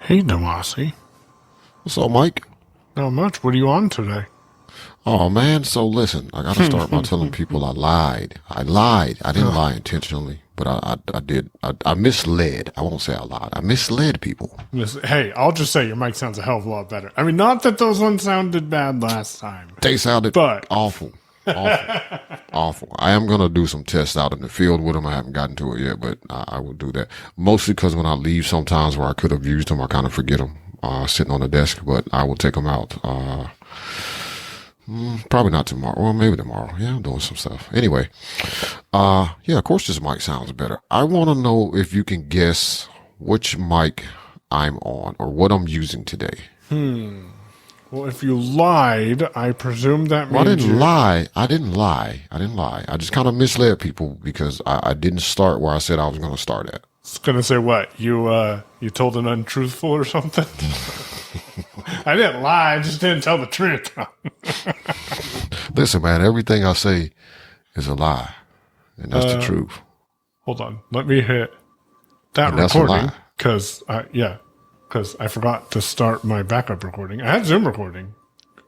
Hey, Damashe. What's up, Mike? Not much. What are you on today? Oh man, so listen, I gotta start by telling people I lied. I lied. I didn't Oh, lie intentionally, but I did. I misled. I won't say I lied. I misled people. hey, I'll just say your mic sounds a hell of a lot better. I mean, not that those ones sounded bad last time, They sounded but awful, awful, awful. I am gonna do some tests out in the field with them. I haven't gotten to it yet, but I will do that. Mostly because when I leave, sometimes where I could have used them, I kind of forget them sitting on the desk. But I will take them out. Probably not tomorrow. Well, maybe tomorrow. Yeah, I'm doing some stuff. Anyway, yeah, of course this mic sounds better. I want to know if you can guess which mic I'm on or what I'm using today. well, if you lied, I presume that Well, I means didn't lie. I didn't lie. I didn't lie. I just kind of misled people because I didn't start where I said I was going to start at. was gonna say what you told an untruthful or something. I didn't lie. I just didn't tell the truth. Listen, man, everything I say is a lie, and that's the truth. Hold on. Let me hit that And that's a recording lie. because I forgot to start my backup recording. I had Zoom recording,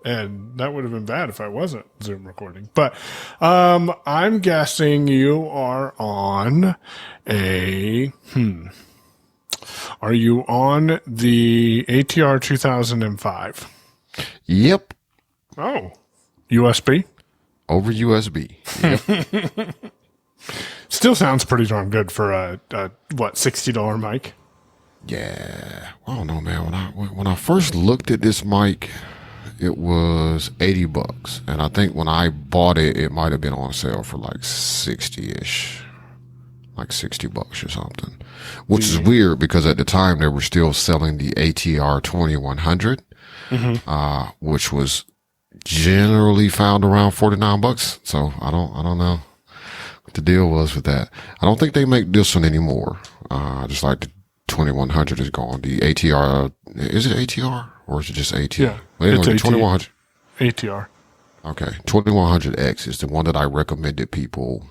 and that would have been bad if I wasn't Zoom recording. But I'm guessing you are on a Are you on the ATR 2005? Yep, Oh, USB. over USB. Yep. Still sounds pretty darn good for a what, $60 mic. Yeah, I don't know, man. When I first looked at this mic, it was $80, and I think when I bought it, it might have been on sale for like 60-ish, like $60 or something. Which is weird because at the time they were still selling the ATR 2100, which was generally found around $49. So I don't know what the deal was with that. I don't think they make this one anymore. Just like the 2100 is gone. The ATR, is it ATR or is it just ATR? Yeah, Well, anyway, it's the 2100. ATR. Okay. 2100X is the one that I recommended people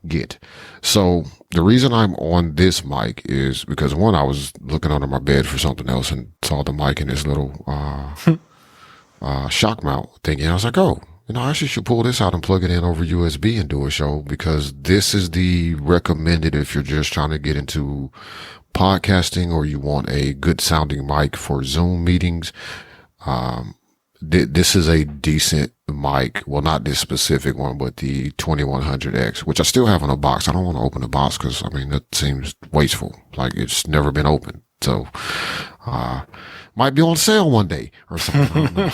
get. So the reason I'm on this mic is because one, I was looking under my bed for something else and saw the mic in this little, shock mount thing. And I was like, oh, I actually should pull this out and plug it in over USB and do a show because this is the recommended if you're just trying to get into podcasting or you want a good sounding mic for Zoom meetings. This is a decent mic. Well, not this specific one, but the 2100X, which I still have in a box. I don't want to open the box because, that seems wasteful. Like it's never been opened. So, might be on sale one day or something. I don't know.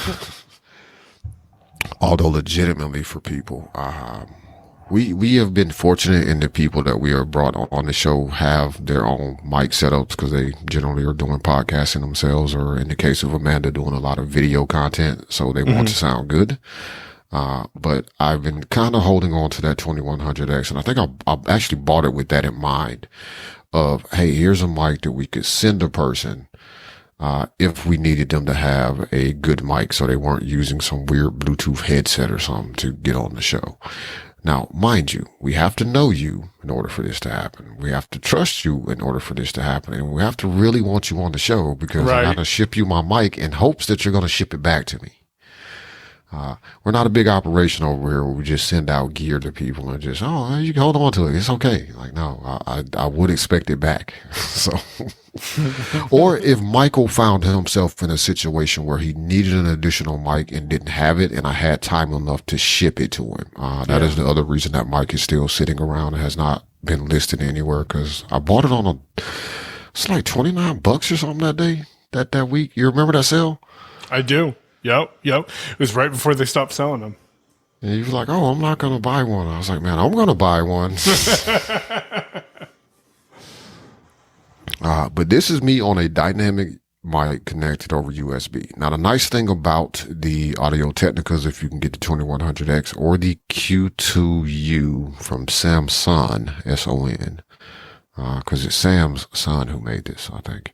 Although legitimately for people, we have been fortunate in the people that we are brought on the show have their own mic setups because they generally are doing podcasting themselves, or in the case of Amanda, doing a lot of video content. So they want to sound good. But I've been kind of holding on to that 2100X, and I think I actually bought it with that in mind of, hey, here's a mic that we could send a person if we needed them to have a good mic so they weren't using some weird Bluetooth headset or something to get on the show. Now, mind you, we have to know you in order for this to happen. We have to trust you in order for this to happen. And we have to really want you on the show because I'm going to ship you my mic in hopes that you're going to ship it back to me. We're not a big operation over here where we just send out gear to people and just, oh, you can hold on to it. It's okay. Like, no, I would expect it back. So, or if Michael found himself in a situation where he needed an additional mic and didn't have it and I had time enough to ship it to him. That is the other reason that mic is still sitting around and has not been listed anywhere because I bought it on it's like $29 or something that day, that week. You remember that sale? I do. Yep. It was right before they stopped selling them. And he was like, oh, I'm not going to buy one. I was like, man, I'm going to buy one. But this is me on a dynamic mic connected over USB. Now, the nice thing about the Audio-Technicas, if you can get the 2100X or the Q2U from Samson, S-O-N, because it's Sam's son who made this, I think.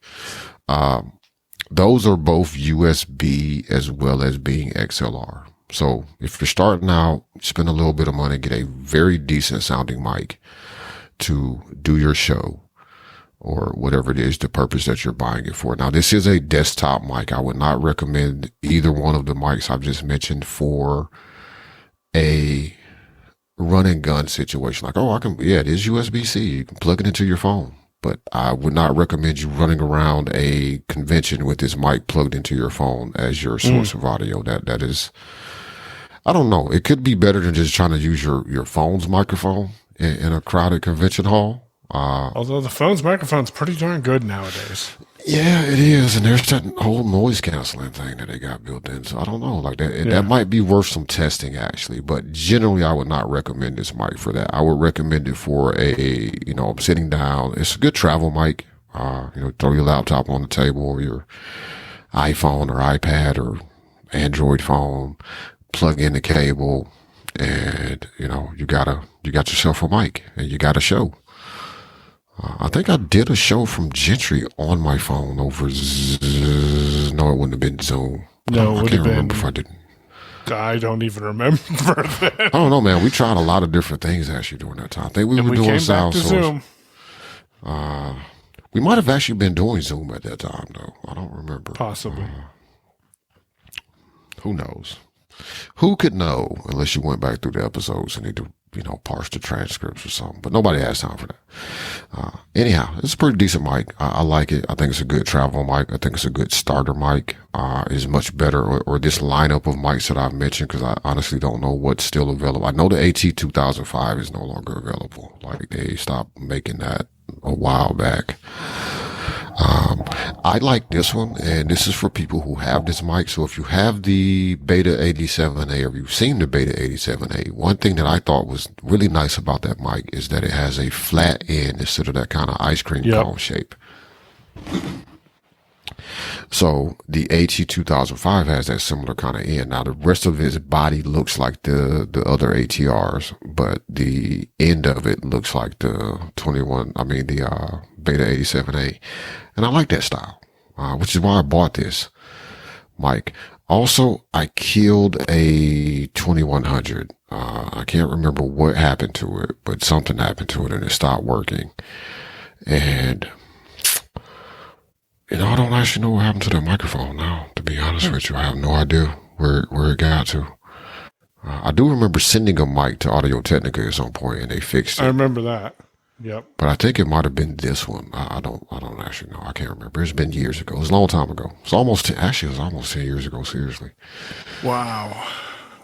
Those are both USB as well as being XLR. So if you're starting out, spend a little bit of money, get a very decent sounding mic to do your show. or whatever it is, the purpose that you're buying it for. Now, this is a desktop mic. I would not recommend either one of the mics I've just mentioned for a run and gun situation. Like, oh, it is USB-C. You can plug it into your phone. But I would not recommend you running around a convention with this mic plugged into your phone as your source of audio. That is, I don't know. It could be better than just trying to use your phone's microphone in a crowded convention hall. Although the phone's microphone's pretty darn good nowadays. Yeah, it is. And there's that whole noise canceling thing that they got built in. So I don't know, like that might be worth some testing actually, but generally I would not recommend this mic for that. I would recommend it for I'm sitting down. It's a good travel mic. Throw your laptop on the table or your iPhone or iPad or Android phone, plug in the cable, and you got yourself a mic and you got a show. I think I did a show from Gentry on my phone over no, it wouldn't have been Zoom. No, it would have been. Remember if I didn't. I don't even remember that. I don't know, man. We tried a lot of different things actually during that time. I think we were doing sound source. Zoom. We might have actually been doing Zoom at that time, though. I don't remember. Possibly. Who knows? Who could know unless you went back through the episodes and need to, parse the transcripts or something. But nobody has time for that. Anyhow, it's a pretty decent mic. I like it. I think it's a good travel mic. I think it's a good starter mic. Is much better, or this lineup of mics that I've mentioned, because I honestly don't know what's still available. I know the AT2005 is no longer available. Like, they stopped making that a while back. I like this one, and this is for people who have this mic. So if you have the Beta 87A or you've seen the Beta 87A, one thing that I thought was really nice about that mic is that it has a flat end instead of that kind of ice cream cone shape. So the AT2005 has that similar kind of end. Now the rest of its body looks like the other ATRs, but the end of it looks like the Beta 87A. And I like that style, which is why I bought this mic. Also, I killed a 2100. I can't remember what happened to it, but something happened to it and it stopped working. And I don't actually know what happened to the microphone now, to be honest with you. I have no idea where it got to. I do remember sending a mic to Audio-Technica at some point and they fixed it. I remember that. Yep. But I think it might have been this one. I don't actually know. I can't remember. It's been years ago. It was a long time ago. It was almost 10 years ago, seriously. Wow.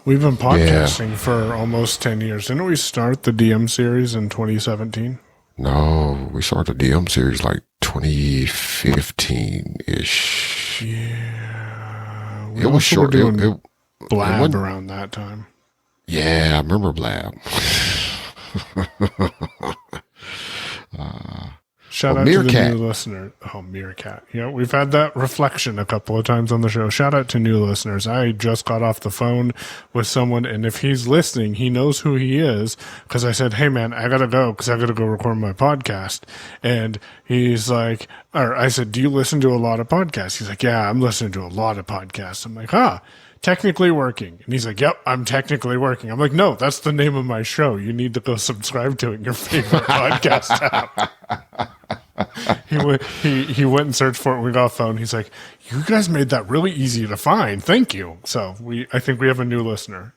We've been podcasting for almost 10 years. Didn't we start the DM series in 2017? No, we started the DM series like 2015-ish. Yeah. It was short. Blab around that time. Yeah, I remember Blab. Shout out to the new listener. Oh, Meerkat. Yeah, we've had that reflection a couple of times on the show. Shout out to new listeners. I just got off the phone with someone, and if he's listening, he knows who he is, because I said, hey, man, I got to go because I got to go record my podcast. And he's like, or I said, do you listen to a lot of podcasts? He's like, yeah, I'm listening to a lot of podcasts. I'm like, technically working. And he's like, yep, I'm technically working. I'm like, no, that's the name of my show. You need to go subscribe to it in your favorite podcast app. He went and searched for it when we got off the phone. He's like, you guys made that really easy to find. Thank you. So I think we have a new listener.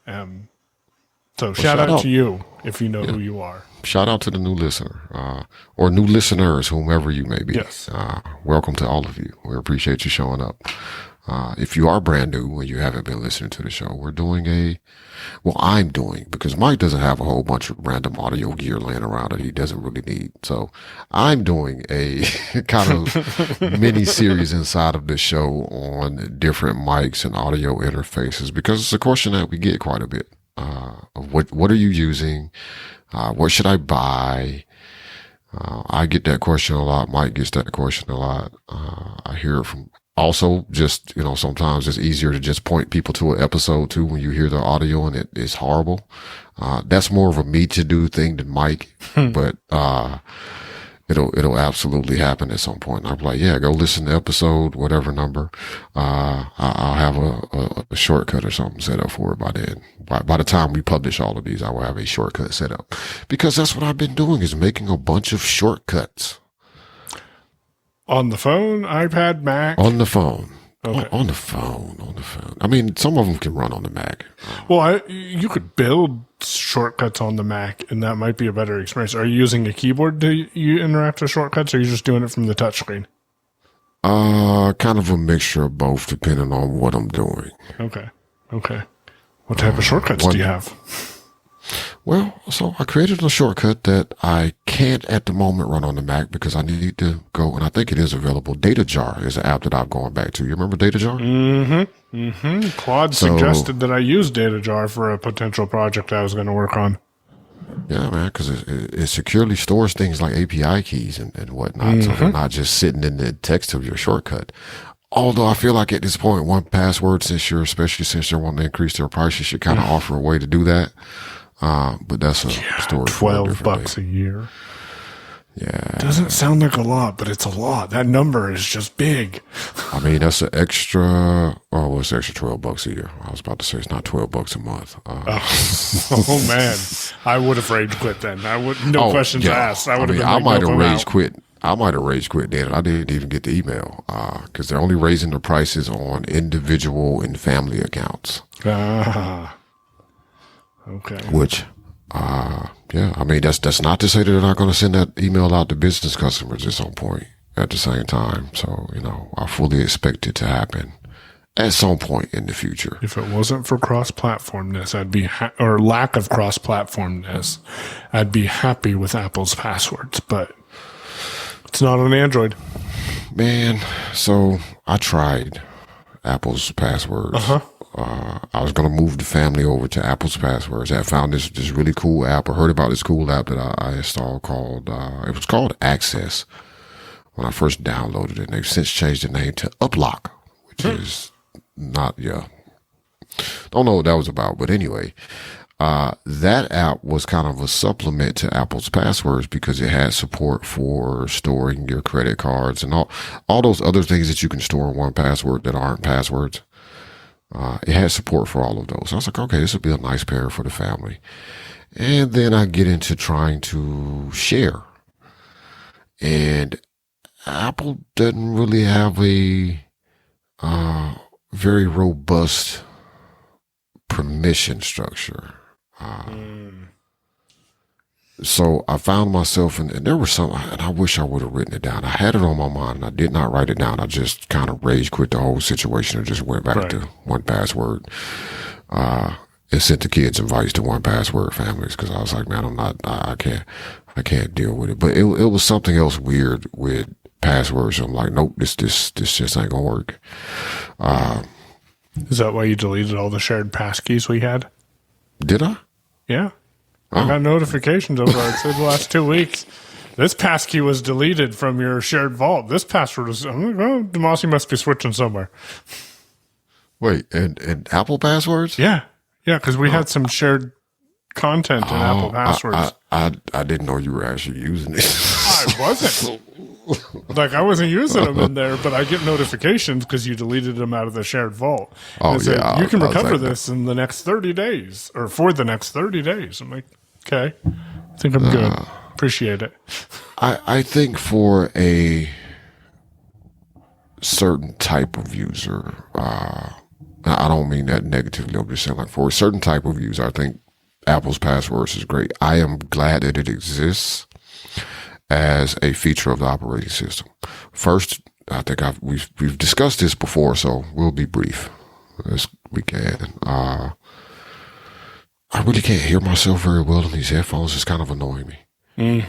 So shout out to you if you know who you are. Shout out to the new listener, or new listeners, whomever you may be. Yes. Welcome to all of you. We appreciate you showing up. If you are brand new and you haven't been listening to the show, I'm doing, because Mike doesn't have a whole bunch of random audio gear laying around that he doesn't really need. So I'm doing a kind of mini series inside of the show on different mics and audio interfaces, because it's a question that we get quite a bit. Of what are you using? What should I buy? I get that question a lot. Mike gets that question a lot. I hear it from, also, just, sometimes it's easier to just point people to an episode too when you hear the audio and it's horrible. That's more of a me to do thing than Mike, but, it'll absolutely happen at some point. I'm like, yeah, go listen to episode, whatever number. I'll have a shortcut or something set up for it by then. By the time we publish all of these, I will have a shortcut set up, because that's what I've been doing, is making a bunch of shortcuts. On the phone, iPad, Mac? On the phone. Okay. On the phone. I mean, some of them can run on the Mac. Well, you could build shortcuts on the Mac, and that might be a better experience. Are you using a keyboard to interact with shortcuts, or are you just doing it from the touchscreen? Kind of a mixture of both, depending on what I'm doing. Okay. What type of shortcuts do you have? Well, so I created a shortcut that I can't at the moment run on the Mac because I need to go, and I think it is available. Data Jar is an app that I'm going back to. You remember Data Jar? Claude suggested that I use Data Jar for a potential project I was going to work on. Yeah, man, because it securely stores things like API keys and whatnot, so they're not just sitting in the text of your shortcut. Although I feel like at this point, 1Password, especially since they're wanting to increase their price, you should kind of offer a way to do that. But that's a story. $12 a year. Yeah. Doesn't sound like a lot, but it's a lot. That number is just big. I mean, that's an extra, it's extra $12 a year. I was about to say it's not $12 a month. Oh man. I would have rage quit then. I would, no questions asked. I would have been like, I might have rage quit. I might have rage quit then. I didn't even get the email, cause they're only raising the prices on individual and family accounts. Okay. Which, I mean, that's not to say that they're not going to send that email out to business customers at some point at the same time. So, I fully expect it to happen at some point in the future. If it wasn't for cross-platformness, I'd be, or lack of cross-platformness, I'd be happy with Apple's passwords, but it's not on Android. Man, so I tried Apple's passwords. I was going to move the family over to Apple's passwords. I found this really cool app, or heard about this cool app that I installed called, it was called Access when I first downloaded it. And they've since changed the name to Uplock, which is not, don't know what that was about. But anyway, that app was kind of a supplement to Apple's passwords because it had support for storing your credit cards and all those other things that you can store in 1Password that aren't passwords. It had support for all of those. I was like, okay, this would be a nice pair for the family. And then I get into trying to share. And Apple doesn't really have a very robust permission structure. So I found myself, and there was some, and I wish I would have written it down. I had it on my mind, and I did not write it down. I just kind of rage quit the whole situation and just went back to 1Password. And sent the kids invites to 1Password families because I was like, man, I can't deal with it. But it was something else weird with passwords. I'm like, nope, this just ain't gonna work. Is that why you deleted all the shared passkeys we had? Did I? Yeah. I got notifications over, I'd say, the last 2 weeks. This passkey was deleted from your shared vault. This password was, I'm like, oh, Damashe must be switching somewhere. Wait, and Apple passwords? Yeah. Yeah, because we had some shared content in Apple passwords. I didn't know you were actually using it. I wasn't. Like, I wasn't using them in there, but I get notifications because you deleted them out of the shared vault. Oh, said, yeah. You can recover this in the next 30 days, or for the next 30 days. I'm like, okay. I think I'm good. Appreciate it. I think for a certain type of user, I don't mean that negatively. I'm just saying, like, for a certain type of user, I think Apple's passwords is great. I am glad that it exists as a feature of the operating system. First, I think we've discussed this before, so we'll be brief as we can. I really can't hear myself very well in these headphones. It's kind of annoying me.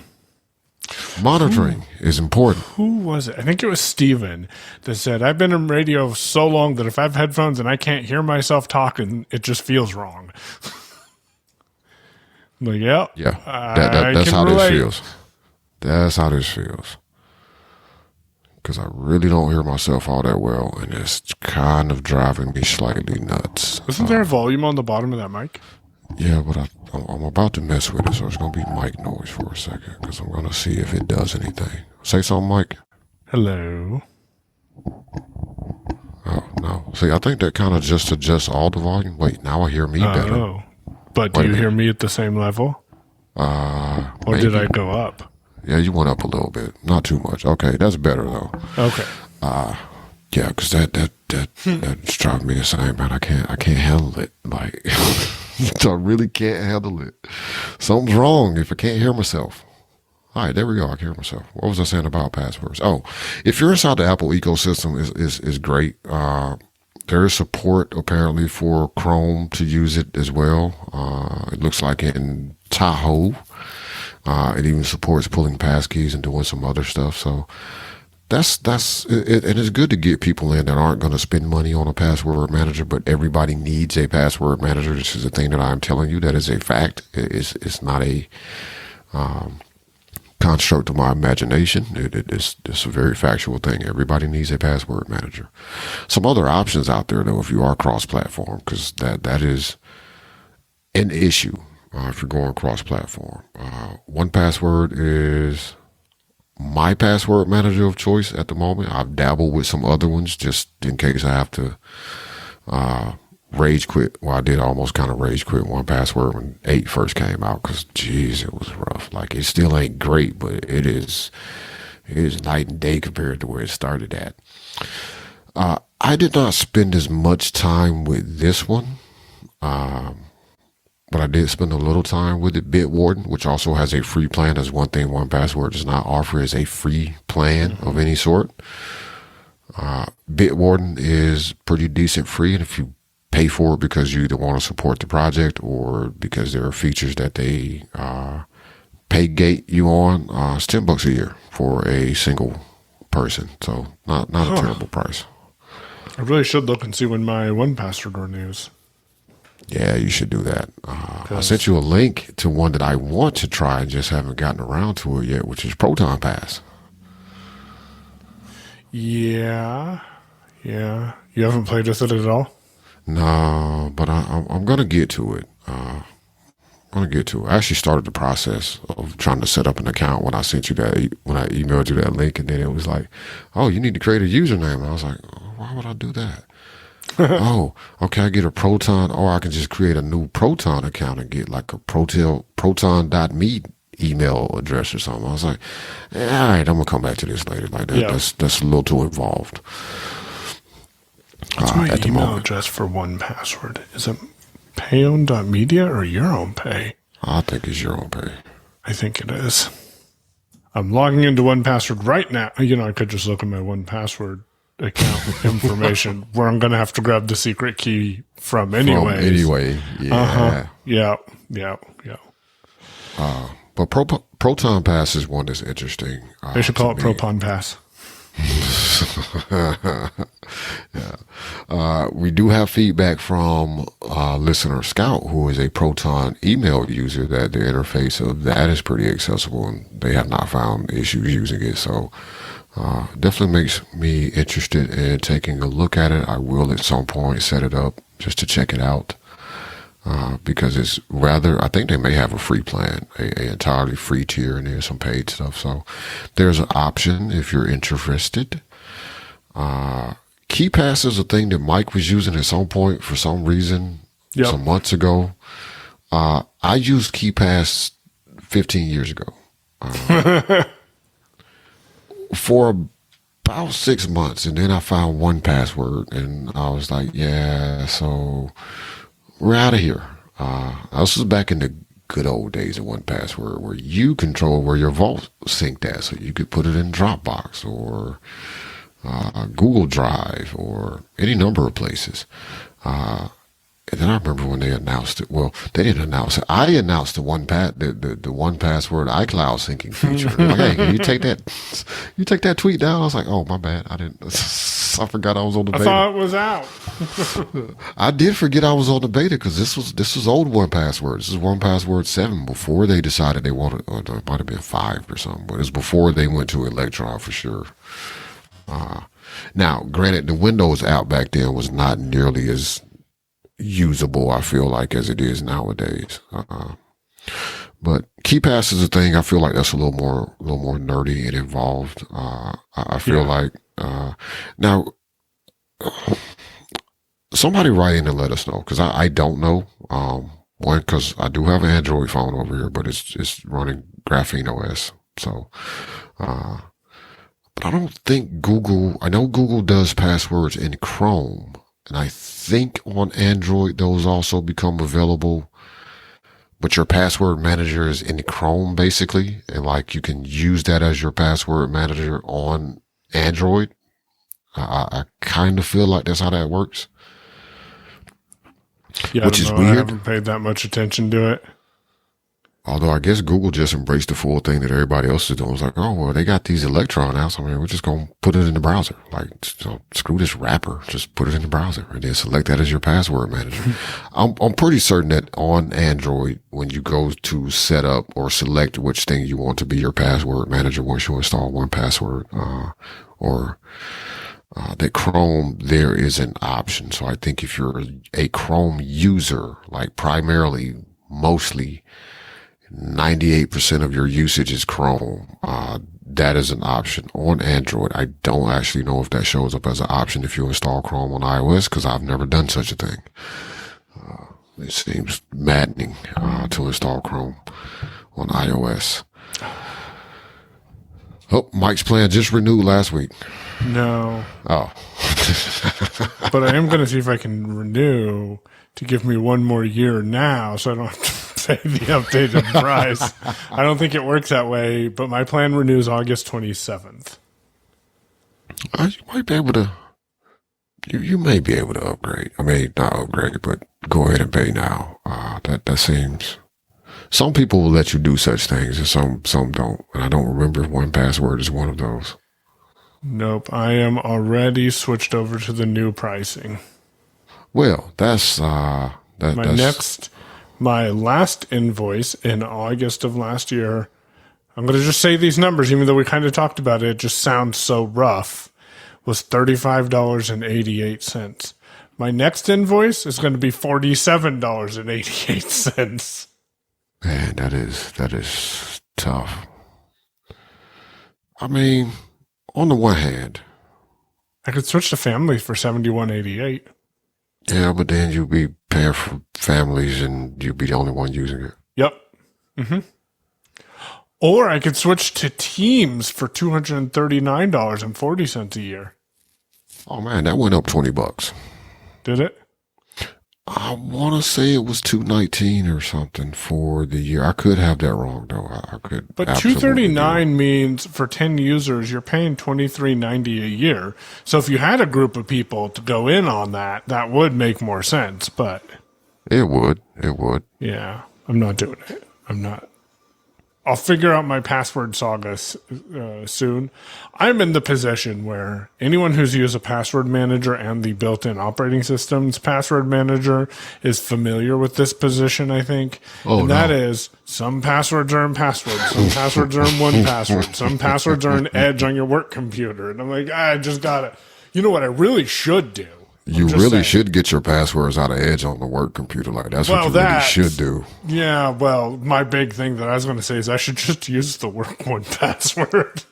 Monitoring is important. Who was it? I think it was Steven that said, I've been in radio so long that if I have headphones and I can't hear myself talking, it just feels wrong. I'm like, yeah. That's how this feels. That's how this feels. Because I really don't hear myself all that well, and it's kind of driving me slightly nuts. Isn't there a volume on the bottom of that mic? Yeah, but I'm about to mess with it, so it's going to be mic noise for a second, because I'm going to see if it does anything. Say something, Mike. Hello. Oh, no. See, I think that kind of just adjusts all the volume. Wait, now I hear me better. Oh. But do you hear me at the same level? Or maybe. did I go up? Yeah, you went up a little bit. Not too much. Okay, that's better though. Okay. Yeah, because that's driving me insane, man. I can't handle it. Like, I really can't handle it. Something's wrong if I can't hear myself. All right, there we go. I can hear myself. What was I saying about passwords? Oh, if you're inside the Apple ecosystem, is great. There is support apparently for Chrome to use it as well. It looks like in Tahoe, it even supports pulling passkeys and doing some other stuff. So that's it, and it's good to get people in that aren't going to spend money on a password manager, but everybody needs a password manager. This is a thing that I'm telling you. That is a fact. It's not a construct of my imagination. It's a very factual thing. Everybody needs a password manager. Some other options out there, though, if you are cross-platform, because that is an issue if you're going cross-platform. 1Password is my password manager of choice at the moment. I've dabbled with some other ones just in case I have to rage quit. Well, I did almost kind of rage quit 1Password when 8 first came out because, geez, it was rough. Like, it still ain't great, but it is night and day compared to where it started at. I did not spend as much time with this one, but I did spend a little time with it. Bitwarden, which also has a free plan. That's one thing 1Password does not offer, is a free plan of any sort. Bitwarden is pretty decent free, and if you pay for it because you either want to support the project or because there are features that they pay gate you on, it's $10 a year for a single person. So not a terrible price. I really should look and see when my 1Password renews. Yeah, you should do that. I sent you a link to one that I want to try and just haven't gotten around to it yet, which is ProtonPass. Yeah. You haven't played with it at all? No, but I'm going to get to it. I actually started the process of trying to set up an account when I sent you that, when I emailed you that link, and then it was like, oh, you need to create a username. And I was like, oh, why would I do that? Oh, okay, I get a Proton, or I can just create a new Proton account and get like a proton.me email address or something. I was like, all right, I'm going to come back to this later. Like that's a little too involved. What's my email address for 1Password? Is it payown.media or your own pay? I think it's your own pay. I think it is. I'm logging into 1Password right now. I could just look at my 1Password account information where I'm going to have to grab the secret key from anyway. Yeah. Yeah. But ProtonPass is one that's interesting. They should call it ProtonPass. Yeah. We do have feedback from listener Scout, who is a Proton email user, that the interface of that is pretty accessible and they have not found issues using it. So definitely makes me interested in taking a look at it. I will at some point set it up just to check it out. Because it's rather, I think they may have a free plan, a entirely free tier, and there's some paid stuff. So there's an option if you're interested. KeePass is a thing that Mike was using at some point for some reason, some months ago. I used KeePass 15 years ago. For about 6 months, and then I found 1Password, and I was like, yeah, so we're out of here. This was back in the good old days of 1Password, where you control where your vault synced at, so you could put it in Dropbox or Google Drive or any number of places. And then I remember when they announced it. Well, they didn't announce it. I announced the 1Password iCloud syncing feature. Like, hey, can you take that tweet down? I was like, oh, my bad. I forgot I was on the beta. I thought it was out. I did forget I was on the beta because this was old 1Password. This is 1Password 7 before they decided they wanted, or it might have been 5 or something, but it was before they went to Electron for sure. Now, granted, the Windows app back then was not nearly as usable, I feel like, as it is nowadays. But KeePass is a thing. I feel like that's a little more nerdy and involved. I feel like now somebody write in and let us know, because I don't know. One, because I do have an Android phone over here, but it's running Graphene OS. So, but I don't think Google, I know Google does passwords in Chrome, and I think on Android those also become available, but your password manager is in Chrome basically, and like you can use that as your password manager on Android. I kind of feel like that's how that works. Yeah, Which I is don't know. I weird. haven't paid that much attention to it. Although I guess Google just embraced the full thing that everybody else is doing. It's like, oh, well, they got these Electron apps. I mean, we're just going to put it in the browser. Like, so screw this wrapper. Just put it in the browser and then select that as your password manager. I'm pretty certain that on Android, when you go to set up or select which thing you want to be your password manager once you install 1Password, that Chrome, there is an option. So I think if you're a Chrome user, like primarily, mostly 98% of your usage is Chrome, that is an option on Android. I don't actually know if that shows up as an option if you install Chrome on iOS, because I've never done such a thing. It seems maddening to install Chrome on iOS. Oh, Mike's plan just renewed last week. No. Oh. But I am going to see if I can renew to give me one more year now so I don't have to pay the updated price. I don't think it works that way, but my plan renews August 27th. You might be able to, you may be able to upgrade. I mean, not upgrade, but go ahead and pay now. That seems, some people will let you do such things and some don't. And I don't remember if 1Password is one of those. Nope. I am already switched over to the new pricing. Well, that's, My last invoice in August of last year, I'm going to just say these numbers, even though we kind of talked about it, it just sounds so rough, was $35.88. My next invoice is going to be $47.88. Man, that is tough. I mean, on the one hand, I could switch to family for $71.88. yeah, but then you'd be paying for families and you'd be the only one using it. Yep. Mm-hmm. Or I could switch to Teams for $239.40 a year. Oh man, that went up $20. Did it? I want to say it was $219 or something for the year. I could have that wrong though. I could. But $239 means for 10 users, you're paying $23.90 a year. So if you had a group of people to go in on that, that would make more sense. But it would. Yeah, I'm not doing it. I'm not. I'll figure out my password saga soon. I'm in the position where anyone who's used a password manager and the built-in operating system's password manager is familiar with this position, I think. That is, some passwords are in passwords, some passwords are in 1Password, some passwords are in Edge on your work computer. And I'm like, I just got to, you know what I really should do? You really should get your passwords out of Edge on the work computer. Like that's what you really should do. Yeah, well, my big thing that I was going to say is I should just use the work 1Password.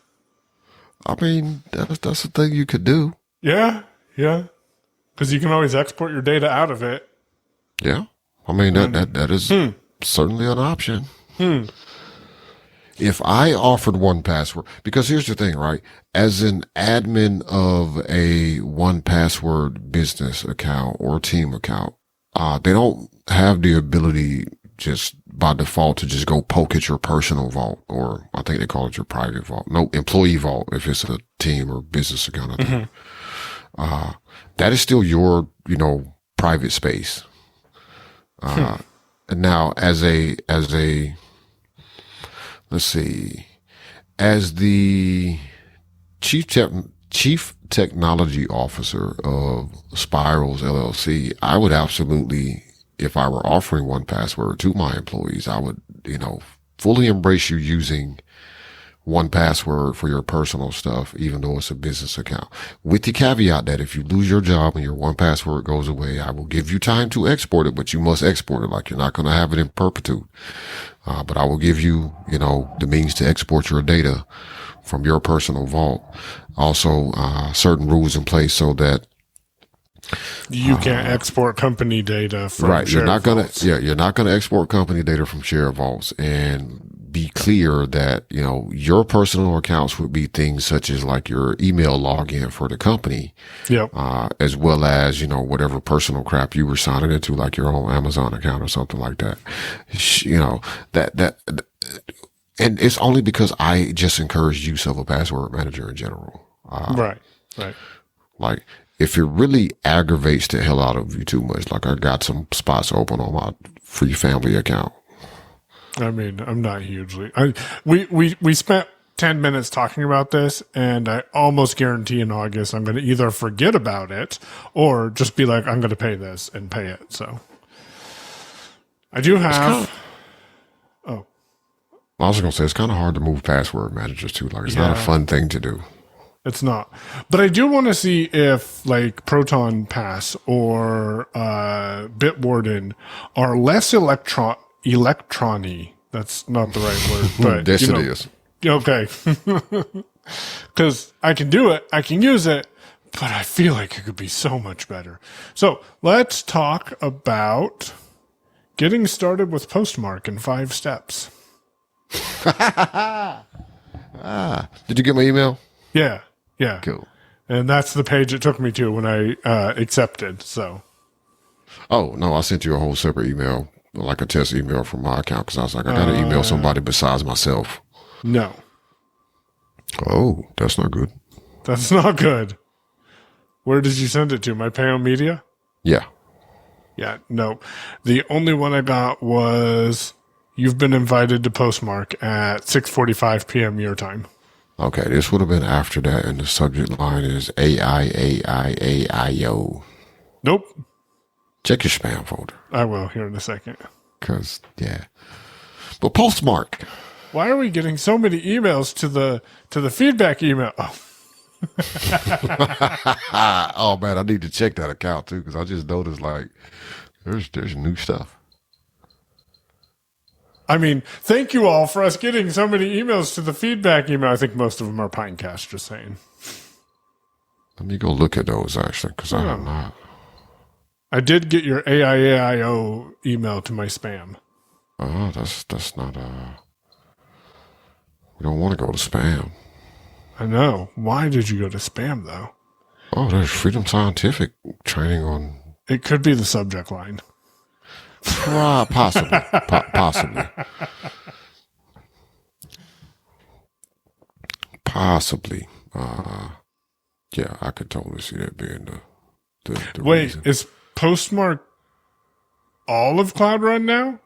I mean, that's the thing you could do. Yeah. Because you can always export your data out of it. Yeah. I mean, that is certainly an option. If I offered 1Password, because here's the thing, right? As an admin of a 1Password business account or team account, they don't have the ability just by default to just go poke at your personal vault, or I think they call it your private vault. No, employee vault if it's a team or business account. I think. That is still your, private space. And now as a let's see, as the chief technology officer of Spirals LLC, I would absolutely, if I were offering 1Password to my employees, I would, fully embrace you using 1Password for your personal stuff, even though it's a business account. With the caveat that if you lose your job and your 1Password goes away, I will give you time to export it, but you must export it. Like you're not going to have it in perpetuity. But I will give you, the means to export your data from your personal vault. Also, certain rules in place so that you can't export company data from right. You're not going to export company data from shared vaults. And be clear that, your personal accounts would be things such as like your email login for the company. Yep. As well as, whatever personal crap you were signing into, like your own Amazon account or something like that. And it's only because I just encourage use of a password manager in general. Right. Like, if it really aggravates the hell out of you too much, like I got some spots open on my free family account. I mean, I'm not hugely. We spent 10 minutes talking about this, and I almost guarantee in August I'm going to either forget about it or just be like, I'm going to pay this and pay it. So I do have. I was going to say, it's kind of hard to move password managers too. Like, it's not a fun thing to do. It's not. But I do want to see if like ProtonPass or Bitwarden are less electronic. That's not the right word. But yes, it is. Okay. Because I can do it. I can use it. But I feel like it could be so much better. So let's talk about getting started with Postmark in 5 steps. Did you get my email? Yeah. Cool. And that's the page it took me to when I accepted. So. Oh, no, I sent you a whole separate email, like a test email from my account, because I was like, I got to email somebody besides myself. No. Oh, that's not good. That's not good. Where did you send it to? My Payo Media? Yeah. Yeah, no. The only one I got was, you've been invited to Postmark at 6:45 p.m. your time. Okay, this would have been after that, and the subject line is AIAIAIO. Nope. Check your spam folder. I will here in a second. Because, yeah. But Postmark. Why are we getting so many emails to the feedback email? Oh. Oh, man, I need to check that account, too, because I just noticed, like, there's new stuff. I mean, thank you all for us getting so many emails to the feedback email. I think most of them are Pinecast, just saying. Let me go look at those, actually, because I am not. I did get your AIAIO email to my spam. Oh, that's not, we don't want to go to spam. I know. Why did you go to spam, though? Oh, there's Freedom Scientific training on... It could be the subject line. Possibly. Possibly. Possibly. Yeah, I could totally see that being the Wait, reason. is Postmark all of Cloud Run now?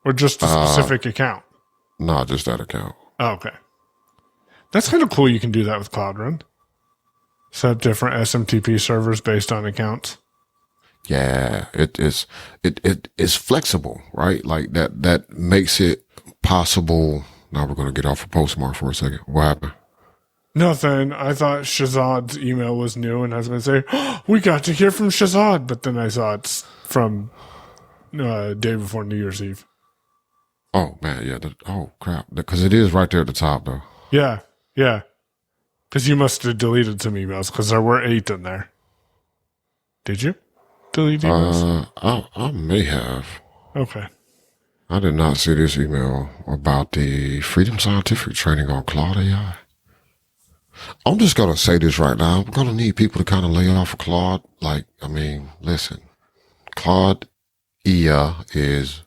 Or just a specific account? No, just that account. Oh, okay. That's kind of cool you can do that with Cloud Run. Set up different SMTP servers based on accounts. Yeah, it is flexible, right? Like that makes it possible. Now we're going to get off of Postmark for a second. What happened? Nothing. I thought Shazad's email was new, and I was going to say, oh, we got to hear from Shazad, but then I saw it's from day before New Year's Eve. Oh, man, yeah. Oh, crap. Because it is right there at the top, though. Yeah. Because you must have deleted some emails, because there were 8 in there. Did you delete emails? I may have. Okay. I did not see this email about the Freedom Scientific training on Claude AI. I'm just going to say this right now. We're going to need people to kind of lay off of Claude. Like, I mean, listen, Claude AI is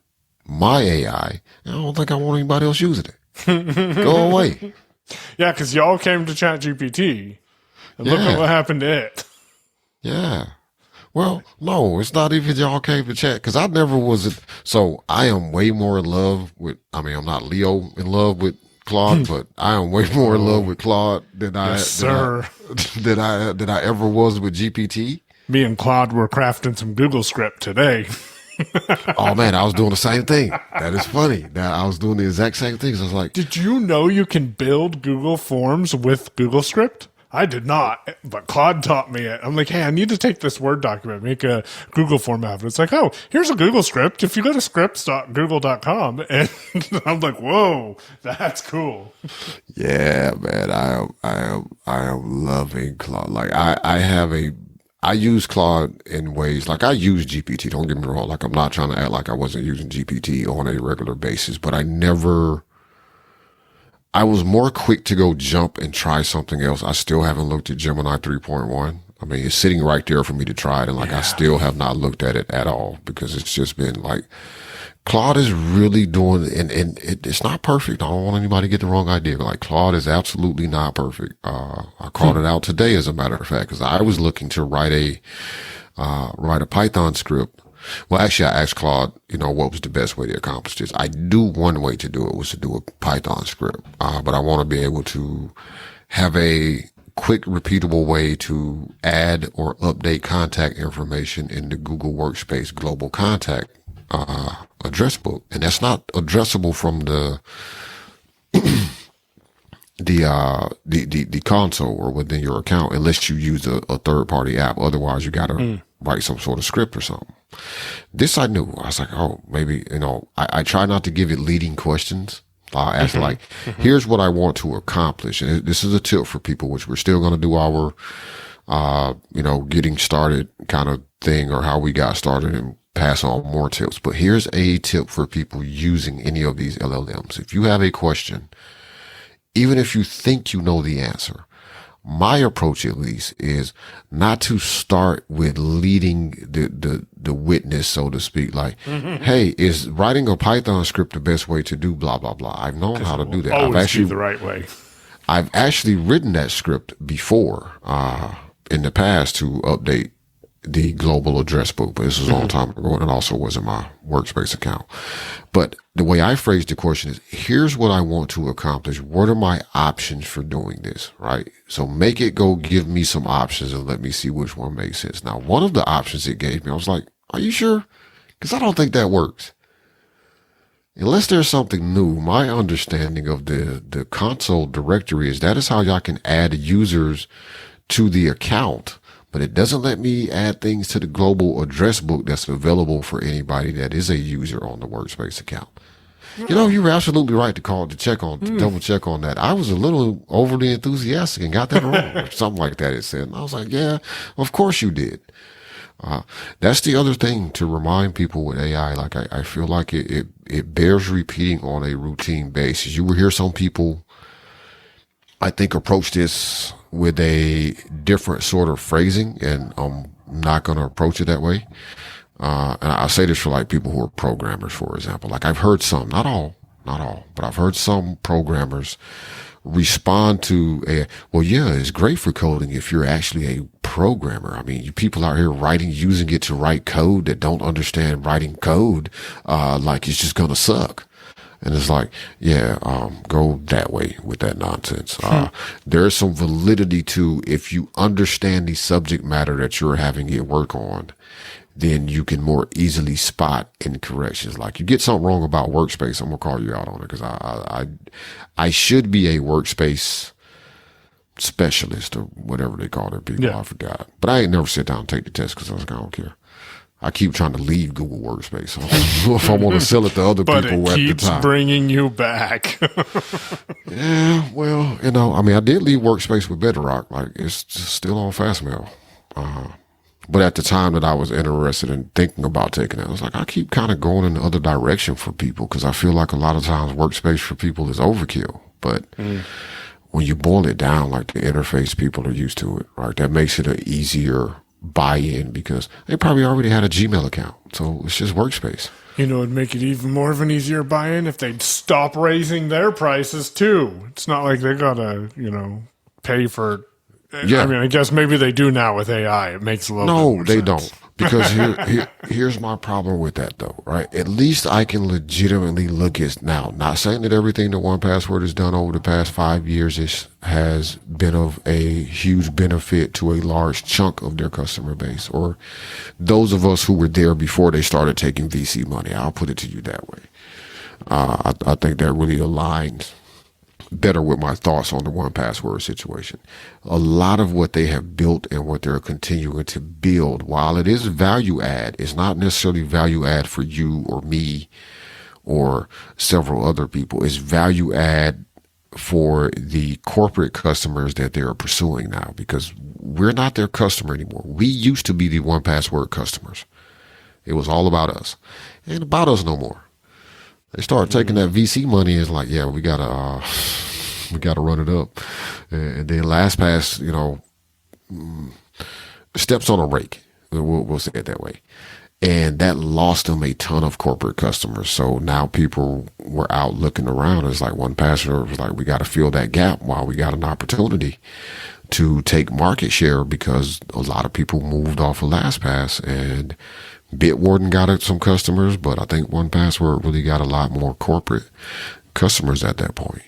my AI. I don't think I want anybody else using it. Go away. Yeah, because y'all came to ChatGPT, and look at what happened to it. Yeah. Well, no, it's not even y'all came to chat, because I never was. So I am way more in love with, I mean, I'm not Leo in love with Claude, but I am way more in love with Claude than I ever was with GPT. Me and Claude were crafting some Google script today. Oh man, I was doing the same thing. That is funny. That I was doing the exact same things. I was like, did you know you can build Google Forms with Google script? I did not, but Claude taught me it. I'm like, hey, I need to take this Word document, make a Google form out of it. It's like, oh, here's a Google script. If you go to scripts.google.com, and I'm like, whoa, that's cool. yeah, man, I am loving Claude. Like I use Claude in ways, like I use GPT. Don't get me wrong. Like I'm not trying to act like I wasn't using GPT on a regular basis, but I never I was more quick to go jump and try something else. I still haven't looked at Gemini 3.1. I mean, it's sitting right there for me to try it. And like, I still have not looked at it at all because it's just been like, Claude is really doing, and it's not perfect. I don't want anybody to get the wrong idea. Like, Claude is absolutely not perfect. I called it out today, as a matter of fact, because I was looking to write a Python script. Well, actually, I asked Claude, what was the best way to accomplish this? I knew one way to do it was to do a Python script. But I want to be able to have a quick, repeatable way to add or update contact information in the Google Workspace global contact address book, and that's not addressable from the console or within your account unless you use a third party app. Otherwise, you got to write some sort of script or something. This I knew. I was like, oh, maybe I try not to give it leading questions. I ask here's what I want to accomplish, and this is a tip for people, which we're still going to do our getting started kind of thing, or how we got started, and pass on more tips. But here's a tip for people using any of these LLMs. If you have a question, even if you think you know the answer, my approach at least is not to start with leading the witness, so to speak. Like, hey, is writing a Python script the best way to do blah, blah, blah? I've known how to do that. Always do the right way. I've actually written that script before, in the past, to update the global address book, but this was a long time ago, and it also was in my Workspace account. But the way I phrased the question is, here's what I want to accomplish. What are my options for doing this, right? So make it go give me some options and let me see which one makes sense. Now, one of the options it gave me, I was like, are you sure? Because I don't think that works. Unless there's something new, my understanding of the console directory is that is how y'all can add users to the account. But it doesn't let me add things to the global address book that's available for anybody that is a user on the Workspace account. You were absolutely right to double check on that. I was a little overly enthusiastic and got that wrong, or something like that it said. And I was like, yeah, of course you did. That's the other thing to remind people with AI. Like, I feel like it bears repeating on a routine basis. You will hear some people, I think, approach this with a different sort of phrasing, and I'm not going to approach it that way. And I say this for like people who are programmers, for example. Like, I've heard some, not all, but I've heard some programmers respond to it's great for coding if you're actually a programmer. I mean, you people out here using it to write code that don't understand writing code, like it's just going to suck. And it's like, go that way with that nonsense. There's some validity to, if you understand the subject matter that you're having it work on, then you can more easily spot incorrections. Like, you get something wrong about Workspace, I'm gonna call you out on it, because I should be a Workspace specialist, or whatever they call their people. I forgot, but I ain't never sit down and take the test because I was like, I don't care. I keep trying to leave Google Workspace. I don't know if I want to sell it to other people at the time. But it keeps bringing you back. Yeah, well, I did leave Workspace with Bedrock. Like, it's still on Fastmail. But at the time that I was interested in thinking about taking it, I was like, I keep kind of going in the other direction for people, because I feel like a lot of times Workspace for people is overkill. But when you boil it down, like, the interface people are used to it, right? That makes it an easier buy-in, because they probably already had a Gmail account, so it's just Workspace. It'd make it even more of an easier buy-in if they'd stop raising their prices too. It's not like they gotta, pay for. Yeah. I guess maybe they do now with AI. It makes a little bit more sense. No, they don't. Because here's my problem with that, though, right? At least I can legitimately look at now. Not saying that everything that 1Password has done over the past 5 years has been of a huge benefit to a large chunk of their customer base, or those of us who were there before they started taking VC money. I'll put it to you that way. I think that really aligns better with my thoughts on the 1Password situation. A lot of what they have built and what they're continuing to build, while it is value add, it's not necessarily value add for you or me or several other people. It's value add for the corporate customers that they are pursuing now, because we're not their customer anymore. We used to be the 1Password customers. It was all about us. It ain't about us no more. They started taking that VC money. It's like, we gotta We got to run it up. And then LastPass, steps on a rake. We'll say it that way. And that lost them a ton of corporate customers. So now people were out looking around. It's like one pastor was like, we got to fill that gap while we got an opportunity to take market share, because a lot of people moved off of LastPass, and Bitwarden got some customers, but I think 1Password really got a lot more corporate customers at that point.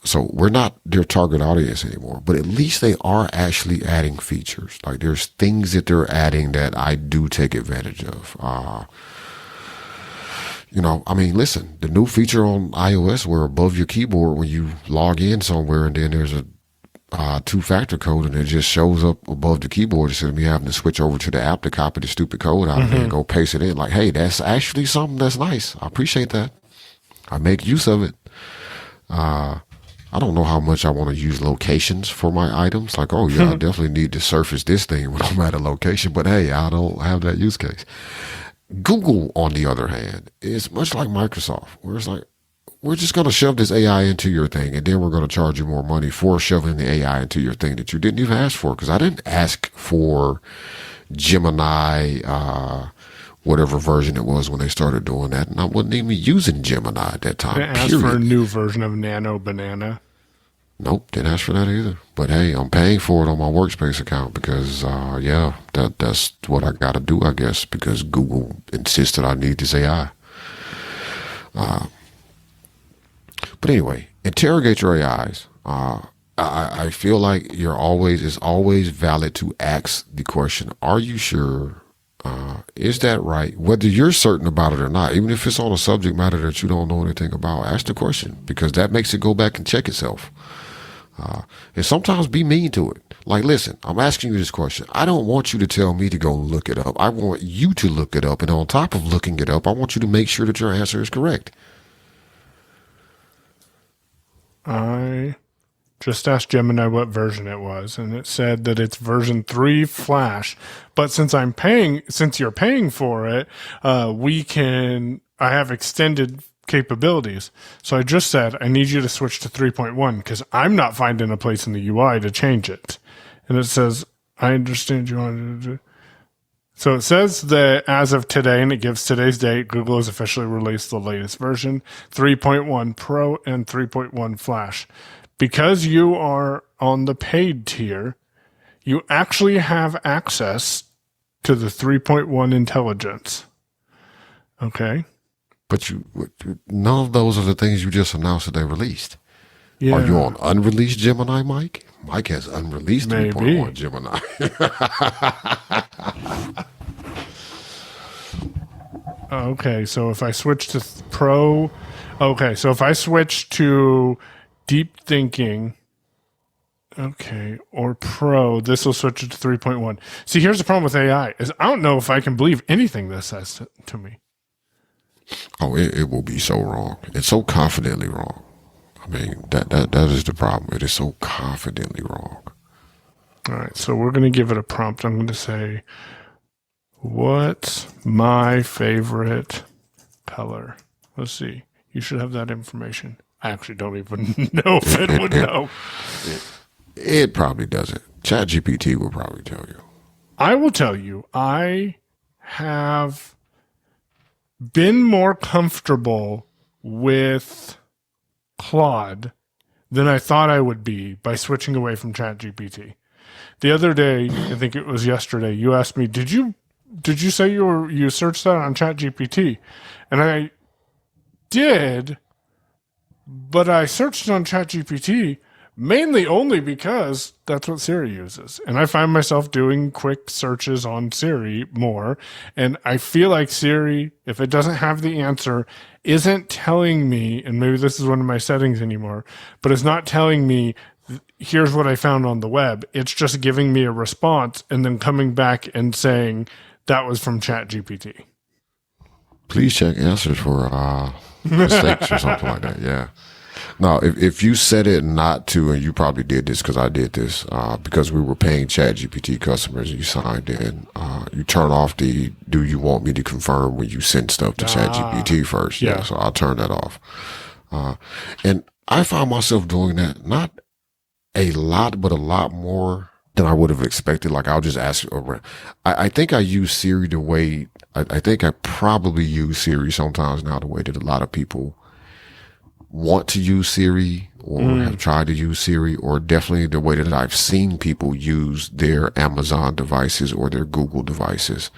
So we're not their target audience anymore, but at least they are actually adding features. Like there's things that they're adding that I do take advantage of. Listen, the new feature on iOS where above your keyboard when you log in somewhere and then there's a two-factor code and it just shows up above the keyboard instead of me having to switch over to the app to copy the stupid code out of there and go paste it in. Like, hey, that's actually something that's nice. I appreciate that. I make use of it. I don't know how much I want to use locations for my items. Like, oh yeah, I definitely need to surface this thing when I'm at a location, but hey, I don't have that use case. Google, on the other hand, is much like Microsoft, where it's like, we're just going to shove this AI into your thing, and then we're going to charge you more money for shoving the AI into your thing that you didn't even ask for. Because I didn't ask for Gemini, whatever version it was when they started doing that, and I wasn't even using Gemini at that time. Didn't ask for a new version of Nano Banana. Nope, didn't ask for that either. But hey, I'm paying for it on my Workspace account because, that's what I got to do, I guess, because Google insisted I need this AI. But anyway, interrogate your AIs. I feel like it's always valid to ask the question, are you sure? Is that right? Whether you're certain about it or not, even if it's on a subject matter that you don't know anything about, ask the question, because that makes it go back and check itself. And sometimes be mean to it. Like, listen, I'm asking you this question. I don't want you to tell me to go look it up. I want you to look it up. And on top of looking it up, I want you to make sure that your answer is correct. I just asked Gemini what version it was, and it said that it's version 3 Flash. But since you're paying for it, I have extended capabilities. So I just said, I need you to switch to 3.1 because I'm not finding a place in the UI to change it. And it says, I understand you want to do. So it says that as of today, and it gives today's date, Google has officially released the latest version, 3.1 Pro and 3.1 Flash. Because you are on the paid tier, you actually have access to the 3.1 intelligence. Okay? But none of those are the things you just announced that they released. Yeah. Are you on unreleased Gemini, Mike? Mike has unreleased 3.1 Gemini. Okay, so if I switch to Pro, so if I switch to Deep Thinking, or Pro, this will switch it to 3.1. See, here's the problem with AI, is I don't know if I can believe anything this says to me. Oh, it will be so wrong. It's so confidently wrong. I mean, that is the problem. It is so confidently wrong. All right, so we're going to give it a prompt. I'm going to say, what's my favorite color? Let's see. You should have that information. I actually don't even know if it would know. It probably doesn't. ChatGPT will probably tell you. I will tell you, I have been more comfortable with Claude than I thought I would be by switching away from ChatGPT. The other day, I think it was yesterday, you asked me, did you say you searched that on ChatGPT? And I did, but I searched on ChatGPT mainly only because that's what Siri uses. And I find myself doing quick searches on Siri more. And I feel like Siri, if it doesn't have the answer, isn't telling me, and maybe this is one of my settings anymore, but it's not telling me, here's what I found on the web. It's just giving me a response and then coming back and saying that was from ChatGPT. Please check answers for mistakes or something like that. Yeah. Now, if you set it not to, and you probably did this because I did this, because we were paying ChatGPT customers, you signed in, you turn off the, do you want me to confirm when you send stuff to ChatGPT first? Yeah. So I'll turn that off. And I found myself doing that, not a lot, but a lot more than I would have expected. Like I'll just ask around. I think I use Siri the way, I think I probably use Siri sometimes now the way that a lot of people want to use Siri or have tried to use Siri, or definitely the way that I've seen people use their Amazon devices or their Google devices,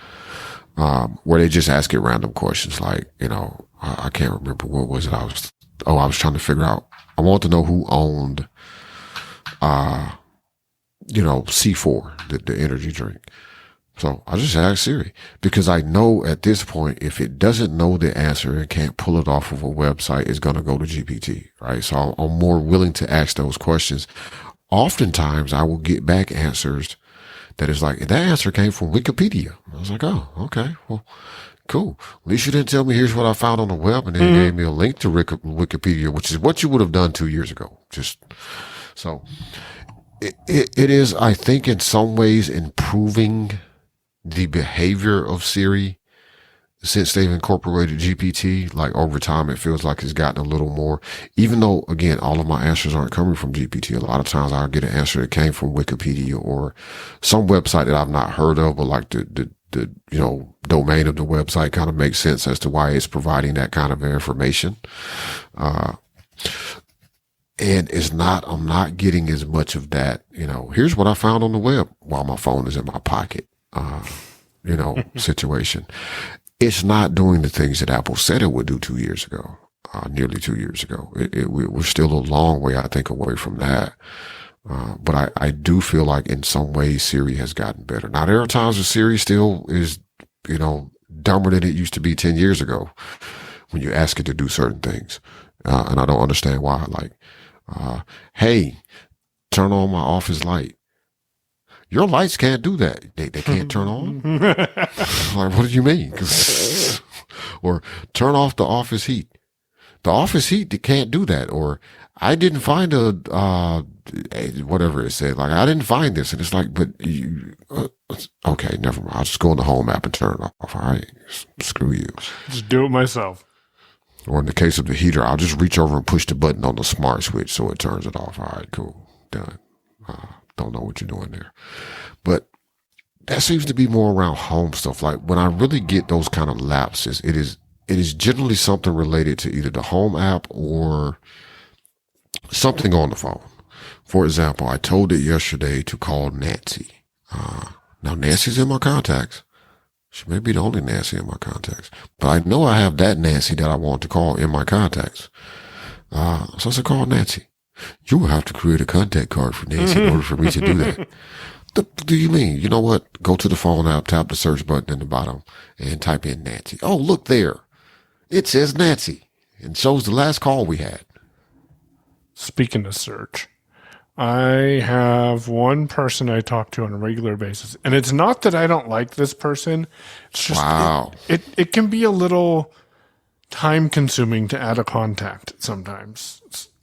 where they just ask it random questions. Like, I can't remember what was it. I was trying to figure out, I want to know who owned, C4, the energy drink. So I just asked Siri, because I know at this point, if it doesn't know the answer and can't pull it off of a website, it's going to go to GPT, right? So I'm more willing to ask those questions. Oftentimes I will get back answers that is like, that answer came from Wikipedia. I was like, oh, okay, well, cool. At least you didn't tell me here's what I found on the web, and then gave me a link to Wikipedia, which is what you would have done 2 years ago. So it is, I think, in some ways improving the behavior of Siri since they've incorporated GPT. Like over time, it feels like it's gotten a little more, even though again, all of my answers aren't coming from GPT. A lot of times I'll get an answer that came from Wikipedia or some website that I've not heard of, but like the domain of the website kind of makes sense as to why it's providing that kind of information. And I'm not getting as much of that, here's what I found on the web while my phone is in my pocket, situation. It's not doing the things that Apple said it would do 2 years ago, nearly 2 years ago. We're still a long way, I think, away from that. But I do feel like in some ways Siri has gotten better. Now, there are times where Siri still is, dumber than it used to be 10 years ago when you ask it to do certain things. And I don't understand why. Like, hey, turn on my office light. Your lights can't do that. They can't turn on? Like, what do you mean? Or turn off the office heat. The office heat, they can't do that. Or I didn't find whatever it said. Like, I didn't find this. And it's like, but you, okay, never mind. I'll just go in the home app and turn it off. All right. Screw you. Just do it myself. Or in the case of the heater, I'll just reach over and push the button on the smart switch so it turns it off. All right, cool. Done. Don't know what you're doing there. But that seems to be more around home stuff. Like when I really get those kind of lapses, it is generally something related to either the home app or something on the phone. For example, I told it yesterday to call Nancy. Now Nancy's in my contacts. She may be the only Nancy in my contacts, but I know I have that Nancy that I want to call in my contacts. So I said, call Nancy. You will have to create a contact card for Nancy in order for me to do that. What do you mean? You know what? Go to the phone app, tap the search button in the bottom and type in Nancy. Oh, look there. It says Nancy and shows the last call we had. Speaking of search, I have one person I talk to on a regular basis, and it's not that I don't like this person. It's just, wow. It can be a little time consuming to add a contact sometimes.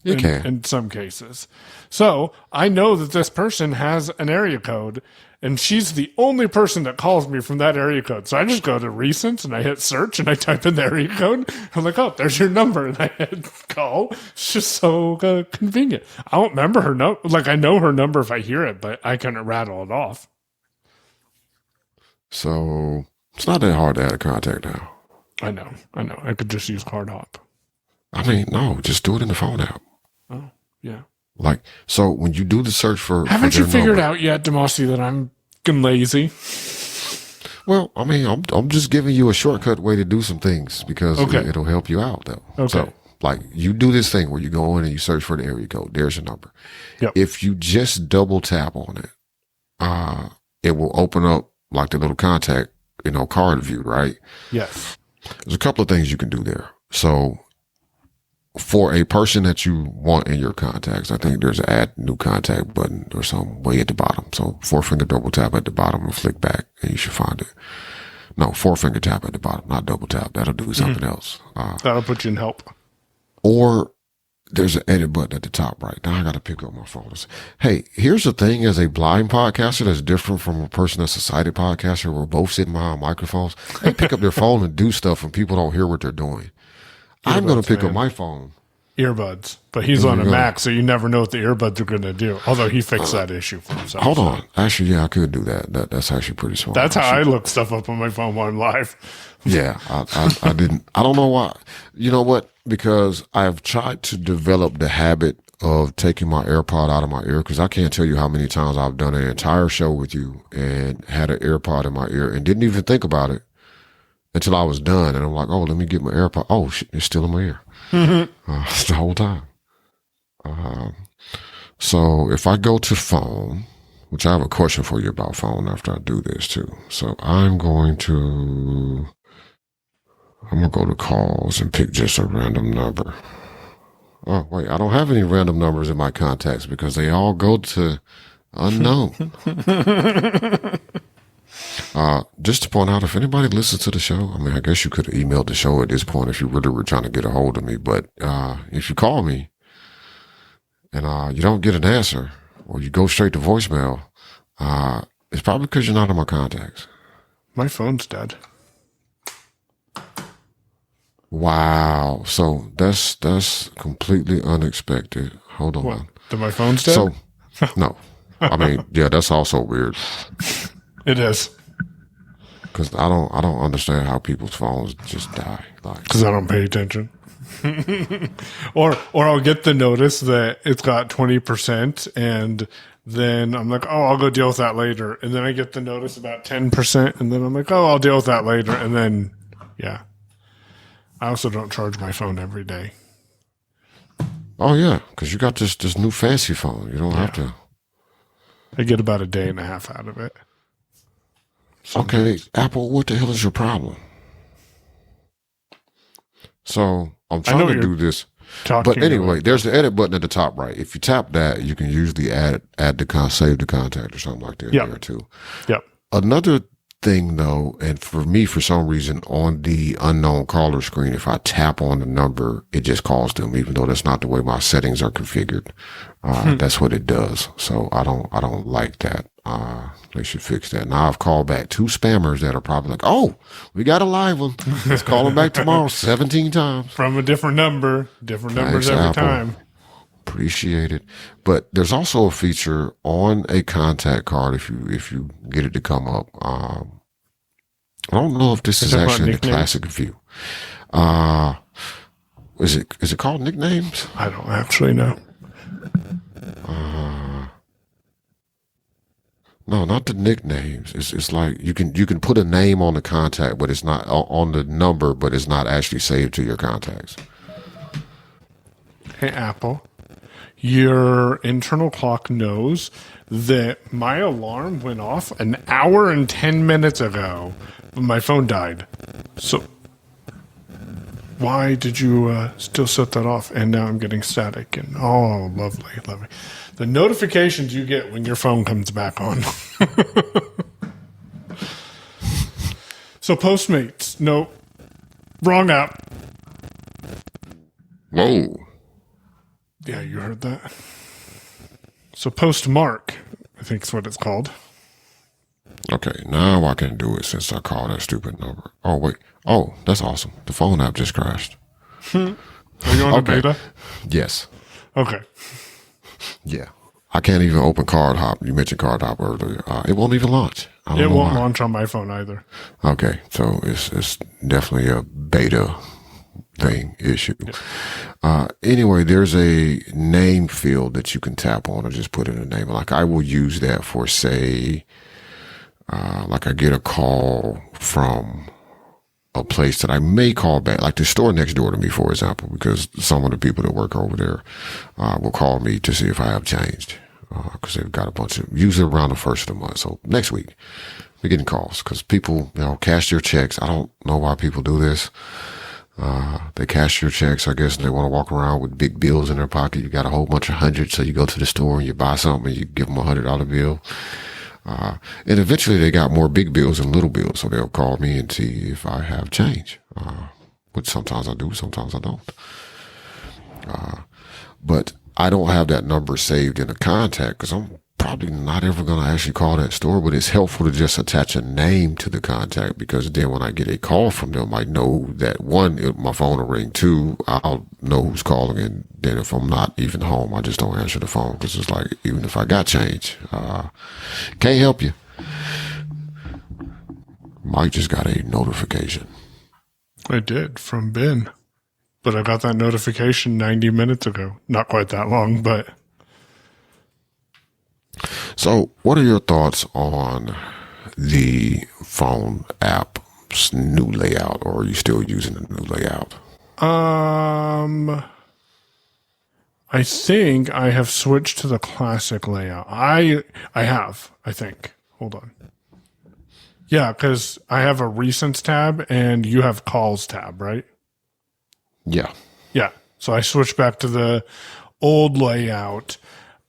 In some cases. So I know that this person has an area code, and she's the only person that calls me from that area code. So I just go to recents and I hit search and I type in the area code. I'm like, oh, there's your number. And I hit call. It's just so convenient. I don't remember her number. Like, I know her number if I hear it, but I couldn't rattle it off. So it's not that hard to add a contact now. I know. I could just use Card Hop. I mean, no, just do it in the phone app. Oh, yeah. Like, so when you do the search for... Haven't you figured out yet, Damashe, that I'm lazy? Well, I mean, I'm just giving you a shortcut way to do some things because it'll help you out, though. Okay. So, like, you do this thing where you go in and you search for the area code. There's your number. Yep. If you just double tap on it, it will open up, like, the little contact, card view, right? Yes. There's a couple of things you can do there. So, for a person that you want in your contacts, I think there's an add new contact button or some way at the bottom. So 4-finger double tap at the bottom and flick back and you should find it. No, 4-finger tap at the bottom, not double tap. That'll do something else. That'll put you in help. Or there's an edit button at the top right. Now I got to pick up my phone. Hey, here's the thing as a blind podcaster that's different from a person that's a sighted podcaster. We're both sitting behind microphones. They pick up their phone and do stuff and people don't hear what they're doing. I'm going to pick up my phone earbuds, but he's on a Mac, so you never know what the earbuds are going to do. Although he fixed that issue for himself. Hold on. Actually, yeah, I could do that. That's actually pretty smart. That's how I look stuff up on my phone while I'm live. Yeah, I didn't. I don't know why. You know what? Because I've tried to develop the habit of taking my AirPod out of my ear, because I can't tell you how many times I've done an entire show with you and had an AirPod in my ear and didn't even think about it until I was done. And I'm like, oh, let me get my AirPod. Oh, shit, it's still in my ear. The whole time. So if I go to phone, which I have a question for you about phone after I do this too. So I'm going to go to calls and pick just a random number. Oh, wait, I don't have any random numbers in my contacts because they all go to unknown. Just to point out, if anybody listens to the show, I mean, I guess you could have emailed the show at this point if you really were trying to get a hold of me. But if you call me and you don't get an answer or you go straight to voicemail, it's probably because you're not in my contacts. My phone's dead. Wow. So that's completely unexpected. Hold on. What? That my phone's dead? So, no. I mean, yeah, that's also weird. It is. Because I don't understand how people's phones just die. Because I don't pay attention. or I'll get the notice that it's got 20% and then I'm like, oh, I'll go deal with that later. And then I get the notice about 10% and then I'm like, oh, I'll deal with that later. And then, yeah. I also don't charge my phone every day. Oh, yeah, because you got this new fancy phone. You don't have to. I get about a day and a half out of it. Okay, Apple, what the hell is your problem? So I'm trying to do this. But anyway, there's the edit button at the top right. If you tap that, you can usually save the contact or something like that there too. Yep. Another thing though, and for me, for some reason, on the unknown caller screen, if I tap on the number, it just calls them, even though that's not the way my settings are configured. That's what it does. So I don't like that. They should fix that. Now I've called back 2 spammers that are probably like, oh, we got a live one. Let's call them back tomorrow 17 times. From a different number, different numbers every time. Appreciate it. But there's also a feature on a contact card if you get it to come up. I don't know if this is actually in the classic view. Is it called nicknames? I don't actually know. No, not the nicknames. It's like you can put a name on the contact, but it's not on the number, but it's not actually saved to your contacts. Hey, Apple. Your internal clock knows that my alarm went off an hour and 10 minutes ago, but my phone died. So why did you still set that off? And now I'm getting static. And oh, lovely, lovely. The notifications you get when your phone comes back on. So Postmates, no, wrong app. Whoa. Yeah, you heard that. So Postmark, I think is what it's called. Okay, now I can do it since I called that stupid number. Oh, wait. Oh, that's awesome. The phone app just crashed. Are you on the beta? Yes. Okay. Yeah. I can't even open Card Hop. You mentioned Card Hop earlier. It won't even launch. It won't launch on my phone either. Okay, so it's definitely a beta thing issue. Yeah. Anyway, there's a name field that you can tap on or just put in a name. Like I will use that for, say, like I get a call from a place that I may call back, like the store next door to me, for example, because some of the people that work over there will call me to see if I have changed, because they've got a bunch of, usually around the first of the month. So next week, we're getting calls because people, cash their checks. I don't know why people do this. They cash your checks, I guess, and they want to walk around with big bills in their pocket. You got a whole bunch of hundreds, so you go to the store and you buy something and you give them $100 bill. And eventually they got more big bills than little bills, so they'll call me and see if I have change. Which sometimes I do, sometimes I don't. But I don't have that number saved in a contact because I'm probably not ever going to actually call that store, but it's helpful to just attach a name to the contact, because then when I get a call from them, I know that one, my phone will ring. Two, I'll know who's calling. And then if I'm not even home, I just don't answer the phone, because it's like, even if I got change, can't help you. Mike just got a notification. I did, from Ben. But I got that notification 90 minutes ago. Not quite that long, but... So, what are your thoughts on the phone app's new layout, or are you still using the new layout? I think I have switched to the classic layout. I have, I think. Hold on. Yeah, because I have a recents tab and you have calls tab, right? Yeah. Yeah. So I switched back to the old layout.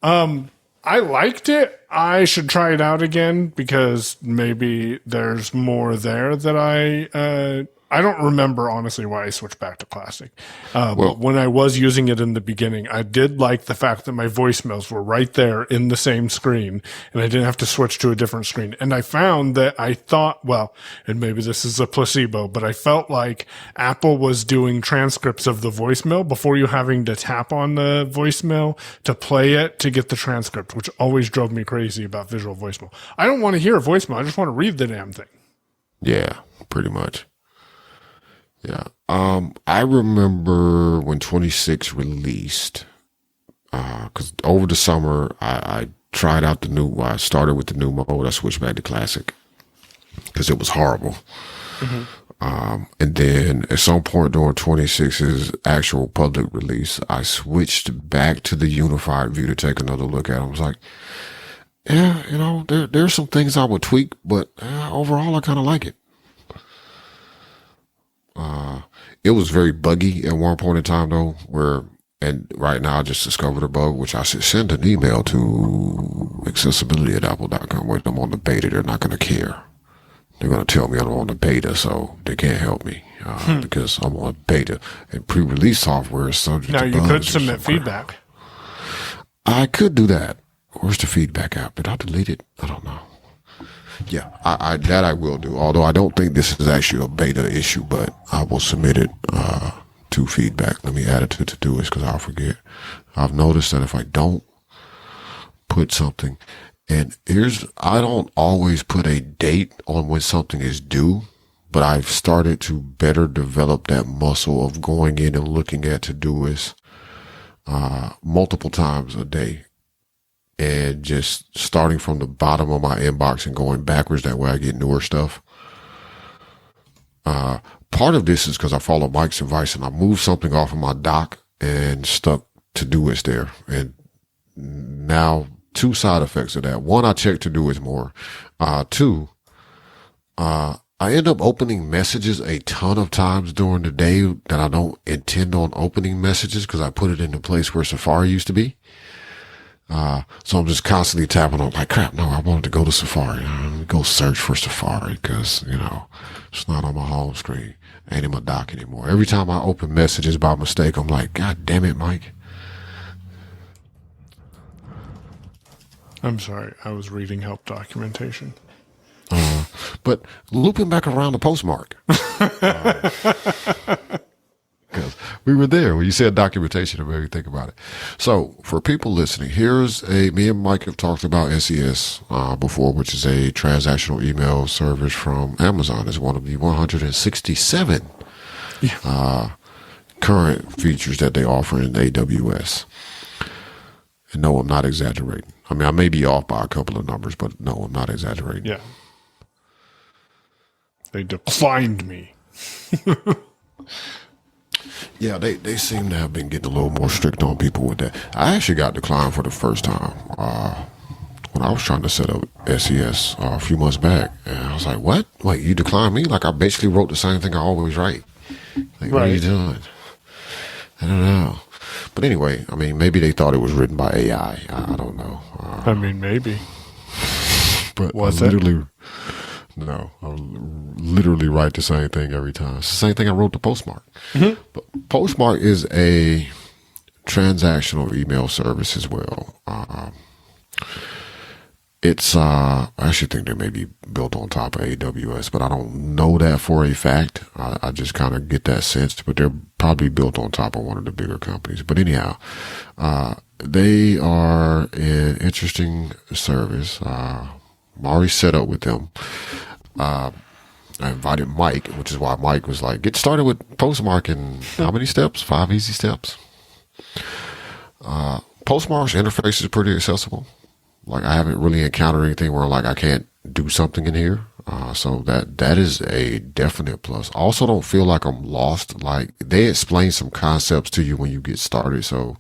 I liked it. I should try it out again, because maybe there's more there that I don't remember, honestly, why I switched back to classic. But when I was using it in the beginning, I did like the fact that my voicemails were right there in the same screen, and I didn't have to switch to a different screen. And I found that I thought, well, and maybe this is a placebo, but I felt like Apple was doing transcripts of the voicemail before you having to tap on the voicemail to play it to get the transcript, which always drove me crazy about visual voicemail. I don't want to hear a voicemail. I just want to read the damn thing. Yeah, pretty much. Yeah. I remember when 26 released, cause over the summer, I tried out I started with the new mode. I switched back to classic cause it was horrible. Mm-hmm. And then at some point during 26's actual public release, I switched back to the unified view to take another look at it. I was like, yeah, there's some things I would tweak, but overall I kind of like it. It was very buggy at one point in time though, and right now I just discovered a bug, which I should send an email to accessibility@apple.com. Wait, I'm on the beta. They're not going to care. They're going to tell me I'm on the beta, so they can't help me, because I'm on beta, and pre-release software is subject now to you bugs could submit feedback. I could do that. Where's the feedback app? Did I delete it? I don't know. Yeah, I will do. Although I don't think this is actually a beta issue, but I will submit it to feedback. Let me add it to to-do-list because I'll forget. I've noticed that if I don't put something, and I don't always put a date on when something is due, but I've started to better develop that muscle of going in and looking at to-do-list multiple times a day. And just starting from the bottom of my inbox and going backwards. That way I get newer stuff. Part of this is because I follow Mike's advice and I moved something off of my dock and stuck to-do-list there. And now 2 side effects of that. 1, I check to-do-list more. 2, I end up opening messages a ton of times during the day that I don't intend on opening messages because I put it in the place where Safari used to be. So I'm just constantly tapping on like, crap, no, I wanted to go to Safari. Go search for Safari because, it's not on my home screen. Ain't in my dock anymore. Every time I open messages by mistake, I'm like, God damn it, Mike. I'm sorry. I was reading help documentation. But looping back around the Postmark. Because we were there when you said documentation, it made me think about it. So for people listening, me and Mike have talked about SES before, which is a transactional email service from Amazon. It's one of the 167 current features that they offer in AWS. And no, I'm not exaggerating. I mean, I may be off by a couple of numbers, but no, I'm not exaggerating. Yeah. They declined me. Yeah, they seem to have been getting a little more strict on people with that. I actually got declined for the first time when I was trying to set up SES a few months back. And I was like, what? Like, you declined me? Like, I basically wrote the same thing I always write. Like, what are you doing? I don't know. But anyway, I mean, maybe they thought it was written by AI. I don't know. I mean, maybe. But was it? No, I literally write the same thing every time. It's the same thing I wrote to Postmark. Mm-hmm. But Postmark is a transactional email service as well. It's, I actually think they may be built on top of AWS, but I don't know that for a fact. I just kind of get that sense, but they're probably built on top of one of the bigger companies. But anyhow, they are an interesting service. I'm already set up with them. I invited Mike, which is why Mike was like, get started with Postmark in how many steps? 5 easy steps. Postmark's interface is pretty accessible. Like, I haven't really encountered anything where like I can't do something in here. So that is a definite plus. I also don't feel like I'm lost. Like, they explain some concepts to you when you get started. So,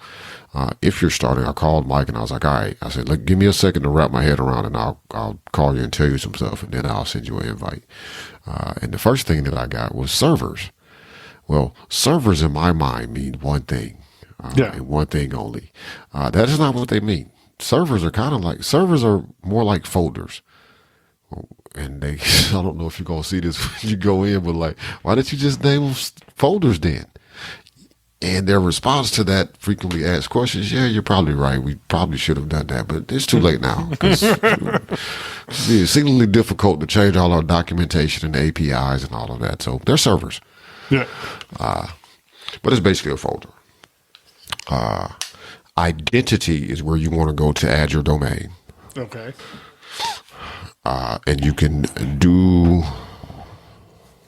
if you're starting, I called Mike and I was like, all right, I said, look, give me a second to wrap my head around and I'll call you and tell you some stuff and then I'll send you an invite. And the first thing that I got was servers. Well, servers in my mind mean one thing, and one thing only. That is not what they mean. Servers are more like folders. And they, I don't know if you're going to see this when you go in, but like, why didn't you just name them folders then? And their response to that frequently asked questions, yeah, you're probably right. We probably should have done that, but it's too late now. It's exceedingly difficult to change all our documentation and APIs and all of that. So they're servers. Yeah. But it's basically a folder. Identity is where you want to go to add your domain. Okay. And you can do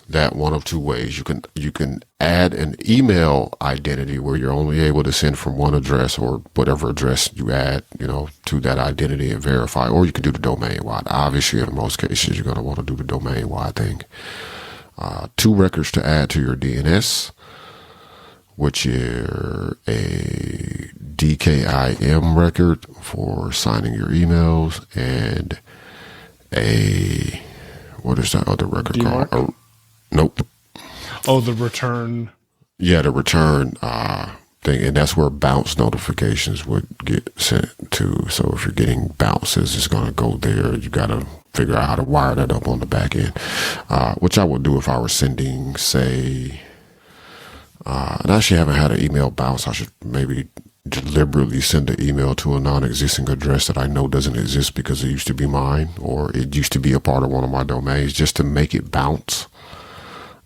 that one of two ways. You can add an email identity where you're only able to send from one address or whatever address you add, to that identity and verify, or you can do the domain wide. Obviously, in most cases, you're going to want to do the domain wide thing. 2 records to add to your DNS, which is a DKIM record for signing your emails, and what is that other record called? Nope. Oh, the return. Yeah, the return thing, and that's where bounce notifications would get sent to. So if you're getting bounces, it's going to go there. You got to figure out how to wire that up on the back end, which I would do if I were sending, say, and I actually haven't had an email bounce. I should maybe deliberately send an email to a non-existing address that I know doesn't exist because it used to be mine or it used to be a part of one of my domains, just to make it bounce,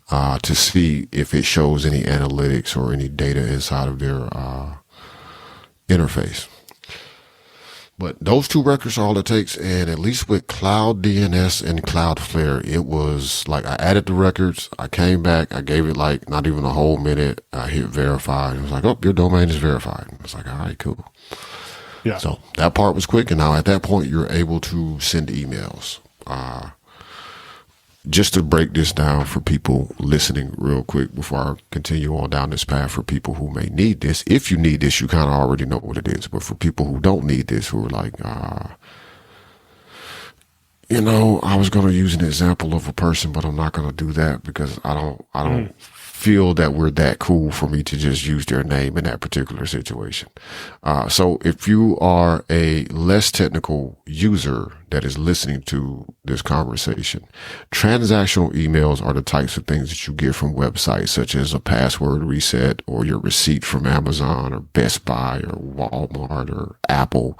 to see if it shows any analytics or any data inside of their interface. But those 2 records are all it takes. And at least with Cloud DNS and Cloudflare, it was like I added the records. I came back. I gave it like not even a whole minute. I hit verify. And it was like, oh, your domain is verified. I was like, all right, cool. Yeah. So that part was quick. And now at that point, you're able to send emails. Just to break this down for people listening real quick before I continue on down this path, for people who may need this. If you need this, you kind of already know what it is. But for people who don't need this, who are like, I was going to use an example of a person, but I'm not going to do that because I don't feel that we're that cool for me to just use their name in that particular situation. So if you are a less technical user that is listening to this conversation, transactional emails are the types of things that you get from websites such as a password reset or your receipt from Amazon or Best Buy or Walmart or Apple.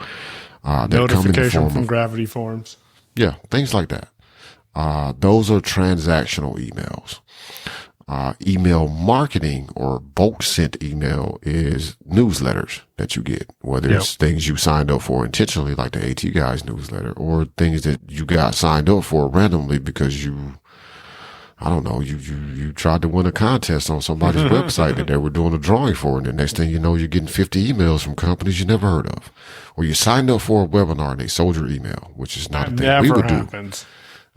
Notification from Gravity Forms. Yeah, things like that. Those are transactional emails. Email marketing or bulk sent email is newsletters that you get, whether it's things you signed up for intentionally, like the AT Guys newsletter, or things that you got signed up for randomly because you tried to win a contest on somebody's website that they were doing a drawing for, and the next thing you know, you're getting 50 emails from companies you never heard of. Or you signed up for a webinar and they sold your email, which is not a thing we would happens. do.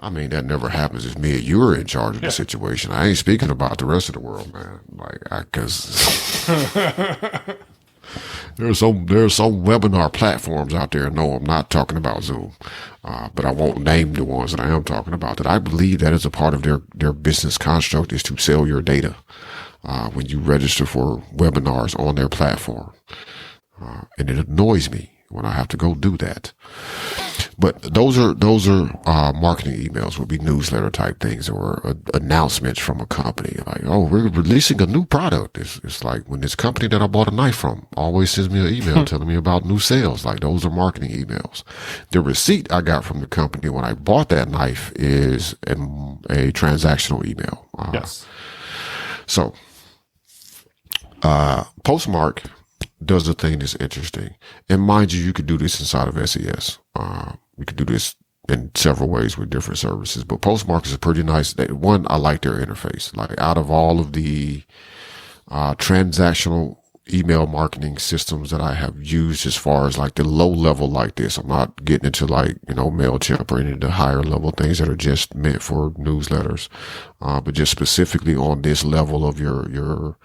I mean, that never happens if me and you are in charge of the situation. I ain't speaking about the rest of the world, man. Cause there are some webinar platforms out there. No, I'm not talking about Zoom. But I won't name the ones that I am talking about, that I believe that is a part of their business construct, is to sell your data, when you register for webinars on their platform. And it annoys me when I have to go do that. But those are marketing emails, would be newsletter type things or announcements from a company. Like, oh, we're releasing a new product. It's like when this company that I bought a knife from always sends me an email telling me about new sales. Like those are marketing emails. The receipt I got from the company when I bought that knife is a transactional email. Yes. So, Postmark does a thing that's interesting. And mind you, you could do this inside of SES. You could do this in several ways with different services, but Postmark is a pretty nice. One, I like their interface. Like out of all of the transactional email marketing systems that I have used, as far as like the low level like this, I'm not getting into like, MailChimp or any of the higher level things that are just meant for newsletters. But just specifically on this level of your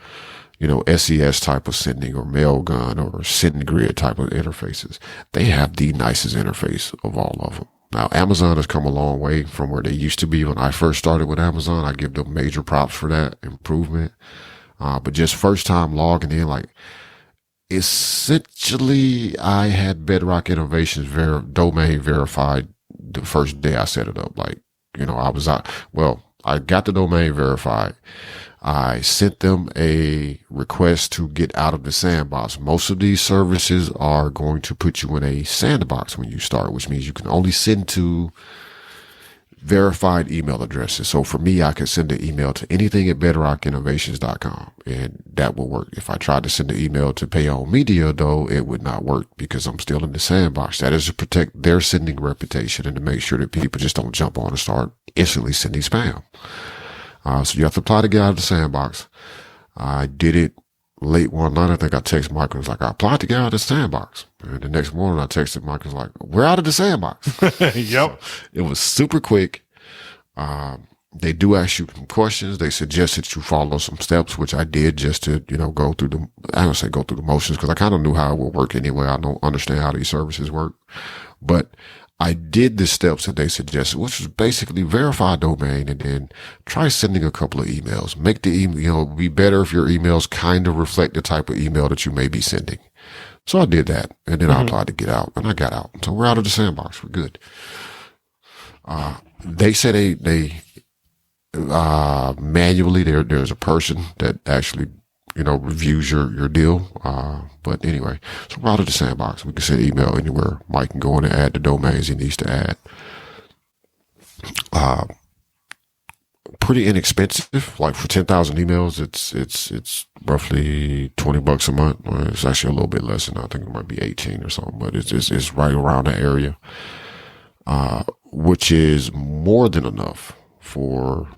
SES type of sending or Mailgun or SendGrid type of interfaces, they have the nicest interface of all of them. Now, Amazon has come a long way from where they used to be when I first started with Amazon. I give them major props for that improvement. But just first time logging in, like essentially I had Bedrock Innovations domain verified the first day I set it up. Like, I got the domain verified. I sent them a request to get out of the sandbox. Most of these services are going to put you in a sandbox when you start, which means you can only send to verified email addresses. So for me, I could send an email to anything at bedrockinnovations.com, and that will work. If I tried to send an email to Pay On Media, though, it would not work because I'm still in the sandbox. That is to protect their sending reputation and to make sure that people just don't jump on and start instantly sending spam. So you have to apply to get out of the sandbox. I did it late one night. I think I texted Mike and was like, I applied to get out of the sandbox. And the next morning I texted Mike and was like, we're out of the sandbox. Yep. So it was super quick. They do ask you some questions. They suggest that you follow some steps, which I did just to, go through the motions, because I kind of knew how it would work anyway. I don't understand how these services work, but I did the steps that they suggested, which was basically verify domain and then try sending a couple of emails. Make the email, be better if your emails kind of reflect the type of email that you may be sending. So I did that, and then I applied to get out, and I got out. So we're out of the sandbox. We're good. They said they manually there's a person that actually reviews your deal. But anyway, so we're out of the sandbox. We can send email anywhere. Mike can go in and add the domains he needs to add. Pretty inexpensive. Like for 10,000 emails, it's roughly $20 a month. It's actually a little bit less than that. I think it might be 18 or something, but it's right around that area. Which is more than enough for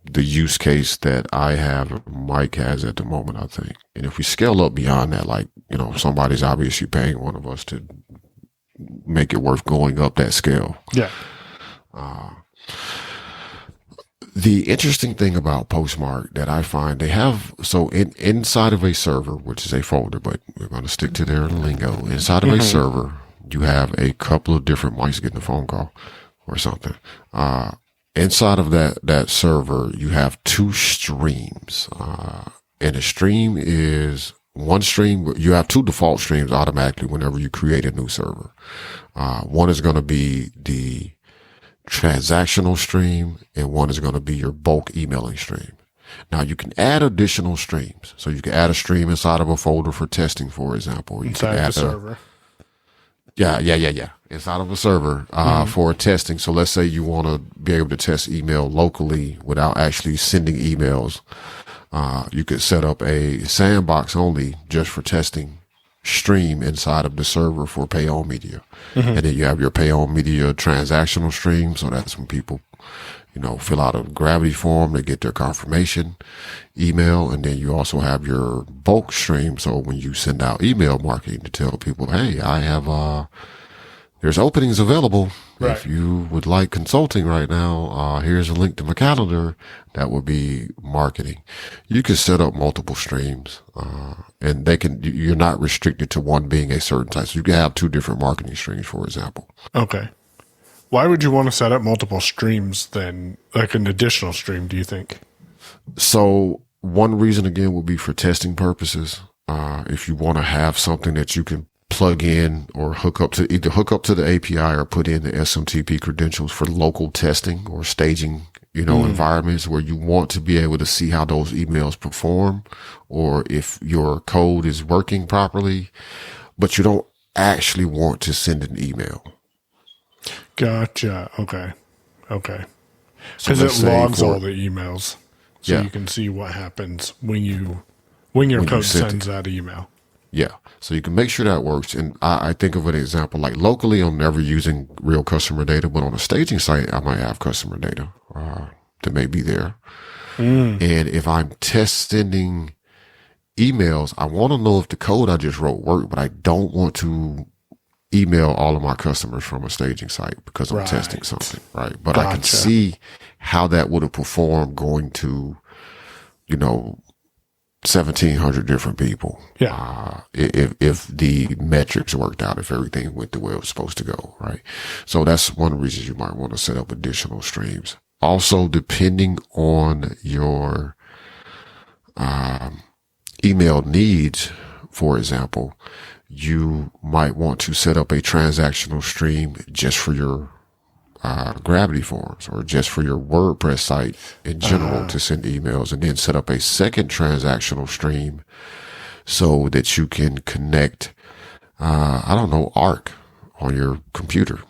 the use case that I have, Mike has at the moment, I think. And if we scale up beyond that, like, somebody's obviously paying one of us to make it worth going up that scale. Yeah. The interesting thing about Postmark that I find they have, so inside of a server, which is a folder, but we're going to stick to their lingo. Inside of a server, you have a couple of different mics getting a phone call or something. Inside of that server, you have two streams. And a stream is one stream. You have two default streams automatically whenever you create a new server. One is going to be the transactional stream, and one is going to be your bulk emailing stream. Now you can add additional streams. So you can add a stream inside of a folder for testing, for example. You inside can add the server. Yeah. Inside of a server, for testing. So let's say you want to be able to test email locally without actually sending emails. You could set up a sandbox only just for testing stream inside of the server for Pay On Media. And then you have your Pay On Media transactional stream. So that's when people, fill out a gravity form, they get their confirmation email. And then you also have your bulk stream. So when you send out email marketing to tell people, hey, I have, there's openings available. Right. If you would like consulting right now, here's a link to my calendar. That would be marketing. You can set up multiple streams, and you're not restricted to one being a certain type. So you can have two different marketing streams, for example. Okay. Why would you want to set up multiple streams then, like an additional stream, do you think? So one reason again would be for testing purposes. If you want to have something that you can plug in or hook up to the API or put in the SMTP credentials for local testing or staging, environments where you want to be able to see how those emails perform or if your code is working properly, but you don't actually want to send an email. Gotcha. Okay. So Because it logs all the emails, so Yeah. you can see what happens when your code sends that email. Yeah. So you can make sure that works. And I think of an example, like locally, I'm never using real customer data, but on a staging site, I might have customer data that may be there. And if I'm test sending emails, I want to know if the code I just wrote worked, but I don't want to email all of my customers from a staging site because I'm testing something, right? But I can see how that would have performed going to, 1,700 different people. Yeah. If the metrics worked out, if everything went the way it was supposed to go, right? So that's one of the reasons you might want to set up additional streams. Also, depending on your email needs, for example, you might want to set up a transactional stream just for your Gravity forms or just for your WordPress site in general to send emails, and then set up a second transactional stream so that you can connect, Arc on your computer.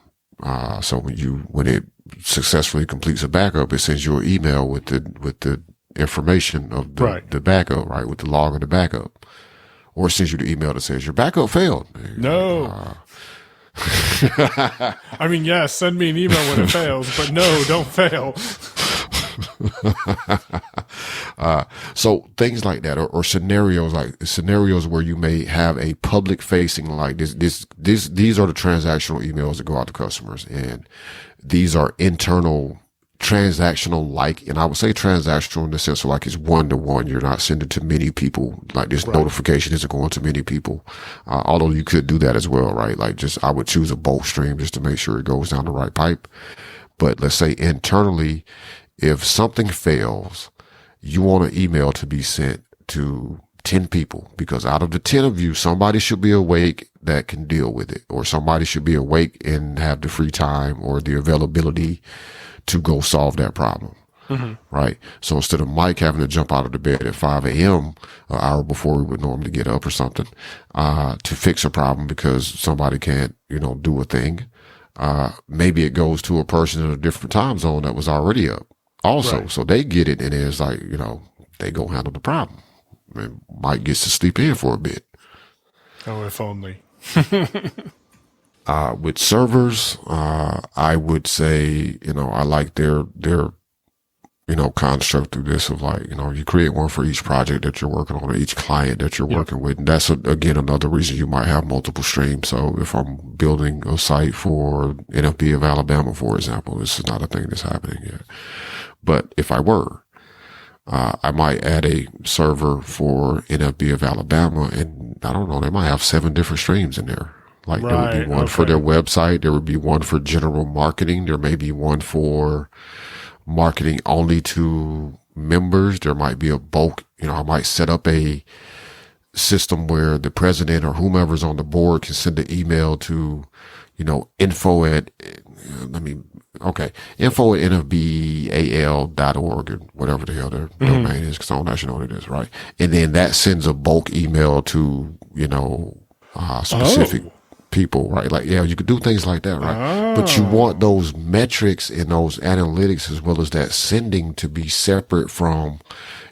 So when it successfully completes a backup, it sends you an email with the information of the backup, right? With the log of the backup, or it sends you the email that says your backup failed. No. I mean, yes, send me an email when it fails, but no, don't fail. So things like that, or scenarios where you may have a public facing, like these are the transactional emails that go out to customers, and these are internal transactional, and I would say transactional in the sense of like it's one-to-one. You're not sending to many people. Like this notification isn't going to many people. Although you could do that as well, right? Like I would choose a bulk stream just to make sure it goes down the right pipe. But let's say internally, if something fails, you want an email to be sent to 10 people, because out of the 10 of you, somebody should be awake that can deal with it, or somebody should be awake and have the free time or the availability to go solve that problem. Right. So instead of Mike having to jump out of the bed at 5 a.m., an hour before we would normally get up or something, to fix a problem because somebody can't, do a thing. Maybe it goes to a person in a different time zone that was already up also. Right. So they get it. And it's like, they go handle the problem. And Mike gets to sleep in for a bit. Oh, if only. With servers, I would say, I like their construct through this of like, you create one for each project that you're working on, or each client that you're working with. And that's, again, another reason you might have multiple streams. So if I'm building a site for NFB of Alabama, for example, this is not a thing that's happening yet. But if I were, I might add a server for NFB of Alabama, and I don't know, they might have 7 different streams in there. Like there would be one for their website. There would be one for general marketing. There may be one for marketing only to members. There might be a bulk, I might set up a system where the president or whomever's on the board can send an email to, info@nfbal.org or whatever the hell their domain is, because I don't actually know what it is, right? And then that sends a bulk email to, specific people, right? Like, you could do things like that, right? But you want those metrics and those analytics as well as that sending to be separate from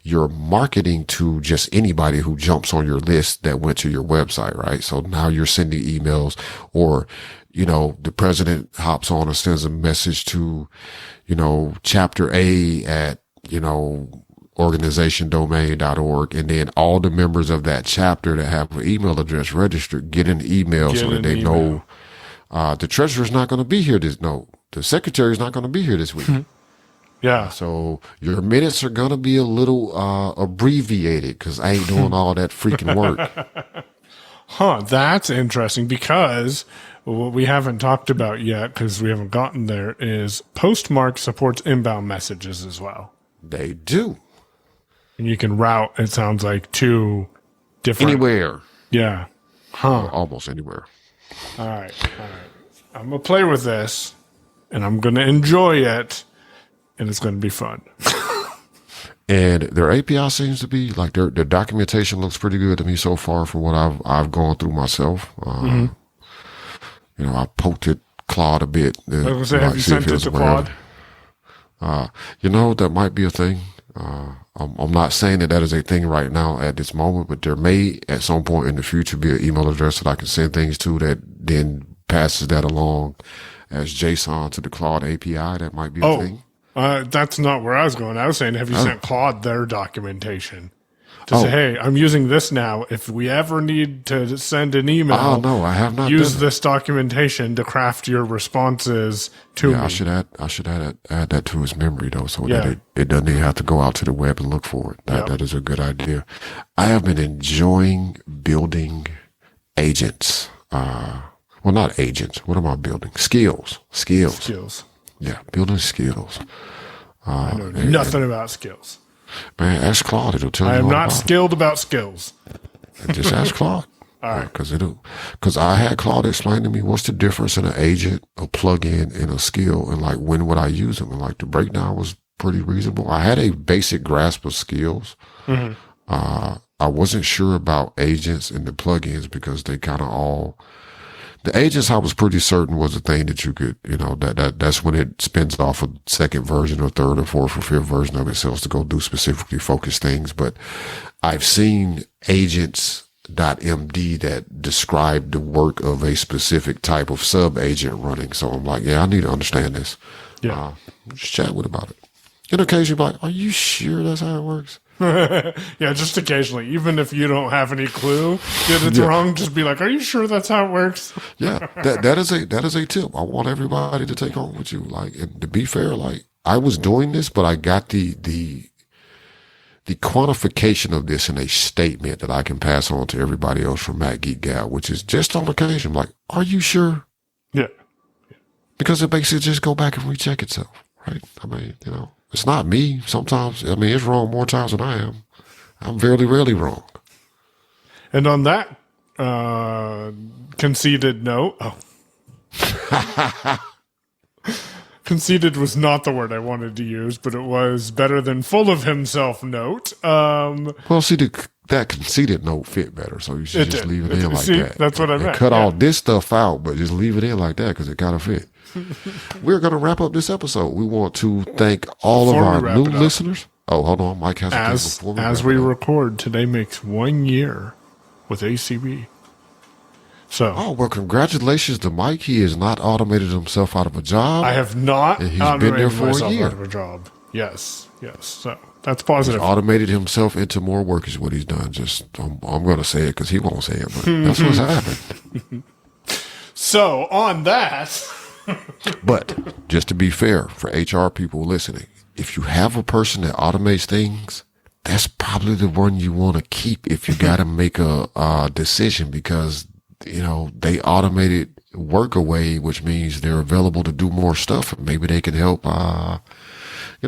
your marketing to just anybody who jumps on your list that went to your website, right? So now you're sending emails, or, the president hops on and sends a message to, chapter A at, organizationdomain.org, and then all the members of that chapter that have an email address registered get an email so that they know the treasurer's not going to be here the secretary's not going to be here this week. Yeah. So your minutes are going to be a little abbreviated because I ain't doing all that freaking work. That's interesting, because what we haven't talked about yet, because we haven't gotten there, is Postmark supports inbound messages as well. They do. And you can route, it sounds like, to different... Anywhere. Yeah. Huh. almost anywhere. All right. I'm going to play with this, and I'm going to enjoy it, and it's going to be fun. And their API seems to be like their documentation looks pretty good to me so far from what I've gone through myself. You know, I poked at Claude a bit. I was going to say, have you sent it to Claude? You know, that might be a thing. I'm not saying that is a thing right now at this moment, but there may at some point in the future be an email address that I can send things to that then passes that along as JSON to the Claude API. That might be a thing. That's not where I was going. I was saying, have you sent Claude their documentation to say, hey, I'm using this now. If we ever need to send an email, no, I have not use this documentation to craft your responses to me. I should add that to his memory though, so that it doesn't even have to go out to the web and look for it. That is a good idea. I have been enjoying building agents. Well, not agents. What am I building? Skills. Yeah, building skills. I know nothing about skills. Man, ask Claude. It'll tell you. I am not skilled about skills. Just ask Claude. All right. Because I had Claude explain to me what's the difference in an agent, a plugin, and a skill, and like when would I use them. And like the breakdown was pretty reasonable. I had a basic grasp of skills. I wasn't sure about agents and the plugins because they kind of all. The agents, I was pretty certain was a thing that you could, you know, that's when it spins off a second version or third or fourth or fifth version of itself to go do specifically focused things. But I've seen agents.md that describe the work of a specific type of sub agent running. So I'm like, yeah, I need to understand this. Yeah. Just chat with about it. And occasionally like, are you sure that's how it works? Yeah, just occasionally. Even if you don't have any clue that it's wrong, just be like, are you sure that's how it works? Yeah, that is a tip. I want everybody to take home with you. Like, and to be fair, like I was doing this, but I got the quantification of this in a statement that I can pass on to everybody else from Matt Geek Gal, which is just on occasion, like, are you sure? Yeah. Because it makes it just go back and recheck itself, right? I mean, you know. It's not me. Sometimes, I mean, it's wrong more times than I am. I'm very rarely wrong. And on that conceited note, conceited was not the word I wanted to use, but it was better than full of himself note. Well, see, that conceited note fit better, so you should just leave it in like that. That's what I meant. Cut all this stuff out, but just leave it in like that because it kind of fit. We're going to wrap up this episode. We want to thank all of our new listeners. Oh, hold on. Mike has a thing before we record, today makes 1 year with ACB. So. Oh, well, congratulations to Mike. He has not automated himself out of a job. I have not and he's been there for a year. Out of a job. Yes. So that's positive. He's automated himself into more work is what he's done. Just, I'm going to say it because he won't say it, but that's what's happened. So on that. But just to be fair for HR people listening, if you have a person that automates things, that's probably the one you want to keep if you got to make a decision because, you know, they automated work away, which means they're available to do more stuff. And maybe they can help, you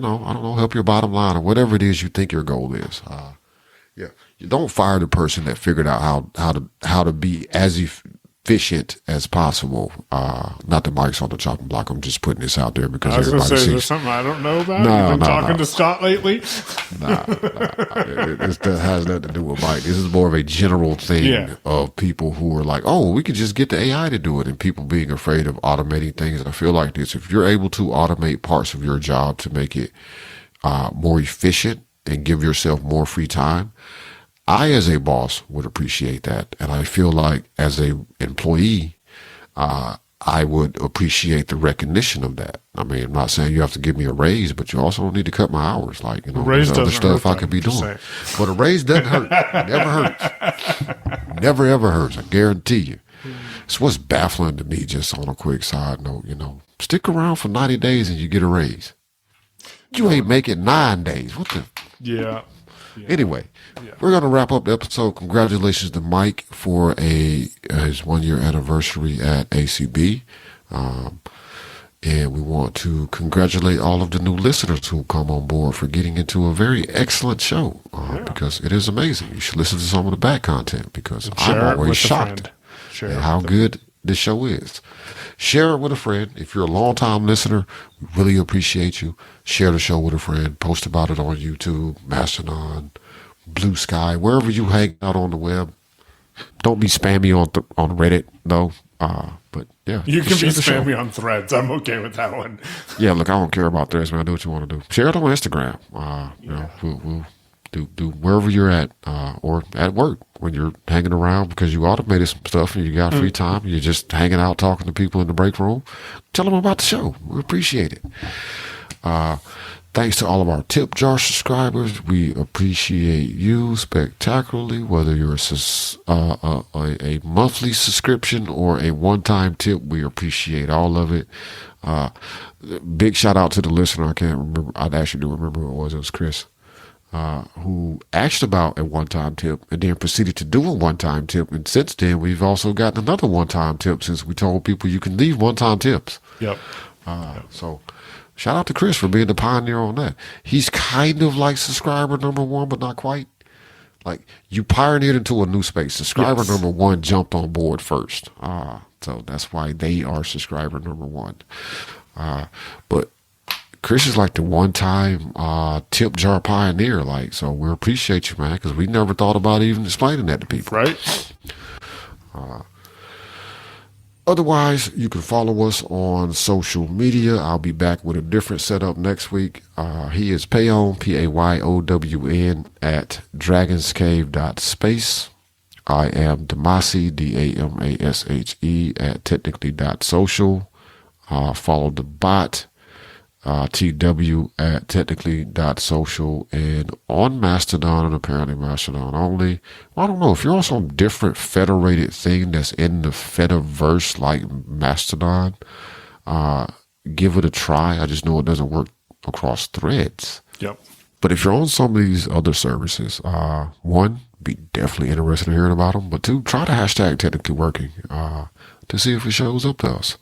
know, I don't know, help your bottom line or whatever it is you think your goal is. Yeah. You don't fire the person that figured out how to be as efficient as possible. Not the Mike's on the chopping block. I'm just putting this out there because I was going to say, sees. there's something I don't know about. You've been talking to Scott lately? This has nothing to do with Mike. This is more of a general thing of people who are like, oh, we could just get the AI to do it, and people being afraid of automating things. I feel like this. If you're able to automate parts of your job to make it more efficient and give yourself more free time, I, as a boss, would appreciate that. And I feel like as a employee, I would appreciate the recognition of that. I mean, I'm not saying you have to give me a raise, but you also don't need to cut my hours. Like, you know, there's other stuff I could be doing. But a raise doesn't hurt. It never hurts. Never, ever hurts. I guarantee you. It's what's baffling to me, just on a quick side note, you know, stick around for 90 days and you get a raise. You ain't make it 9 days. What the? Yeah. Anyway, we're going to wrap up the episode. Congratulations to Mike for his 1 year anniversary at ACB. And we want to congratulate all of the new listeners who come on board for getting into a very excellent show because it is amazing. You should listen to some of the back content because I'm always shocked at how good this show is. Share it with a friend. If you're a long-time listener, we really appreciate you. Share the show with a friend. Post about it on YouTube, Mastodon, Blue Sky, wherever you hang out on the web. Don't be spammy on Reddit, though. But yeah, you can be spammy on Threads. I'm okay with that one. Yeah, look, I don't care about Threads, man. Do what you want to do. Share it on Instagram. You know, we'll do wherever you're at, or at work when you're hanging around because you automated some stuff and you got free time. You're just hanging out talking to people in the break room. Tell them about the show. We appreciate it. Thanks to all of our tip jar subscribers. We appreciate you spectacularly, whether you're a monthly subscription or a one-time tip. We appreciate all of it. Big shout out to the listener. I can't remember. I actually do remember who it was. It was Chris, who asked about a one-time tip and then proceeded to do a one-time tip. And since then, we've also gotten another one-time tip since we told people you can leave one-time tips. Yep. So shout out to Chris for being the pioneer on that. He's kind of like subscriber number one, but not quite. Like, you pioneered into a new space. Subscriber number one jumped on board first. So that's why they are subscriber number one. But Chris is like the one-time tip jar pioneer. Like, so we appreciate you, man, because we never thought about even explaining that to people. Right. Otherwise, you can follow us on social media. I'll be back with a different setup next week. He is Payon, Payown, at dragonscave.space. I am Damashe, Damashe, at technically.social. Follow the bot, TW at technically.social, and on Mastodon, and apparently Mastodon only. Well, I don't know if you're on some different federated thing that's in the Fediverse like Mastodon, give it a try. I just know it doesn't work across threads. Yep. But if you're on some of these other services, one, be definitely interested in hearing about them, but two, try the hashtag technically working to see if it shows up to us.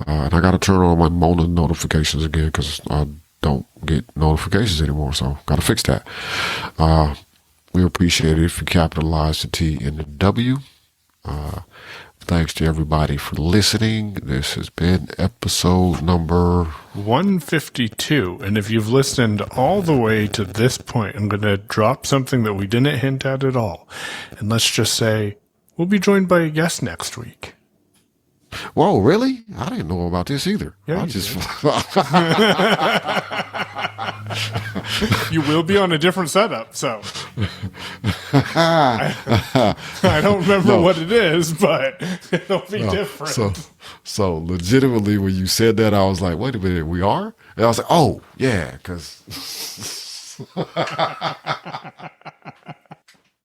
And I got to turn on my Mona notifications again because I don't get notifications anymore. So got to fix that. We appreciate it if you capitalize the T and the W. Thanks to everybody for listening. This has been episode number 152. And if you've listened all the way to this point, I'm going to drop something that we didn't hint at all. And let's just say we'll be joined by a guest next week. Whoa, really? I didn't know about this either. Yeah, you will be on a different setup, so I don't remember what it is, but it'll be different. So legitimately, when you said that, I was like, wait a minute, we are? And I was like, oh, yeah, because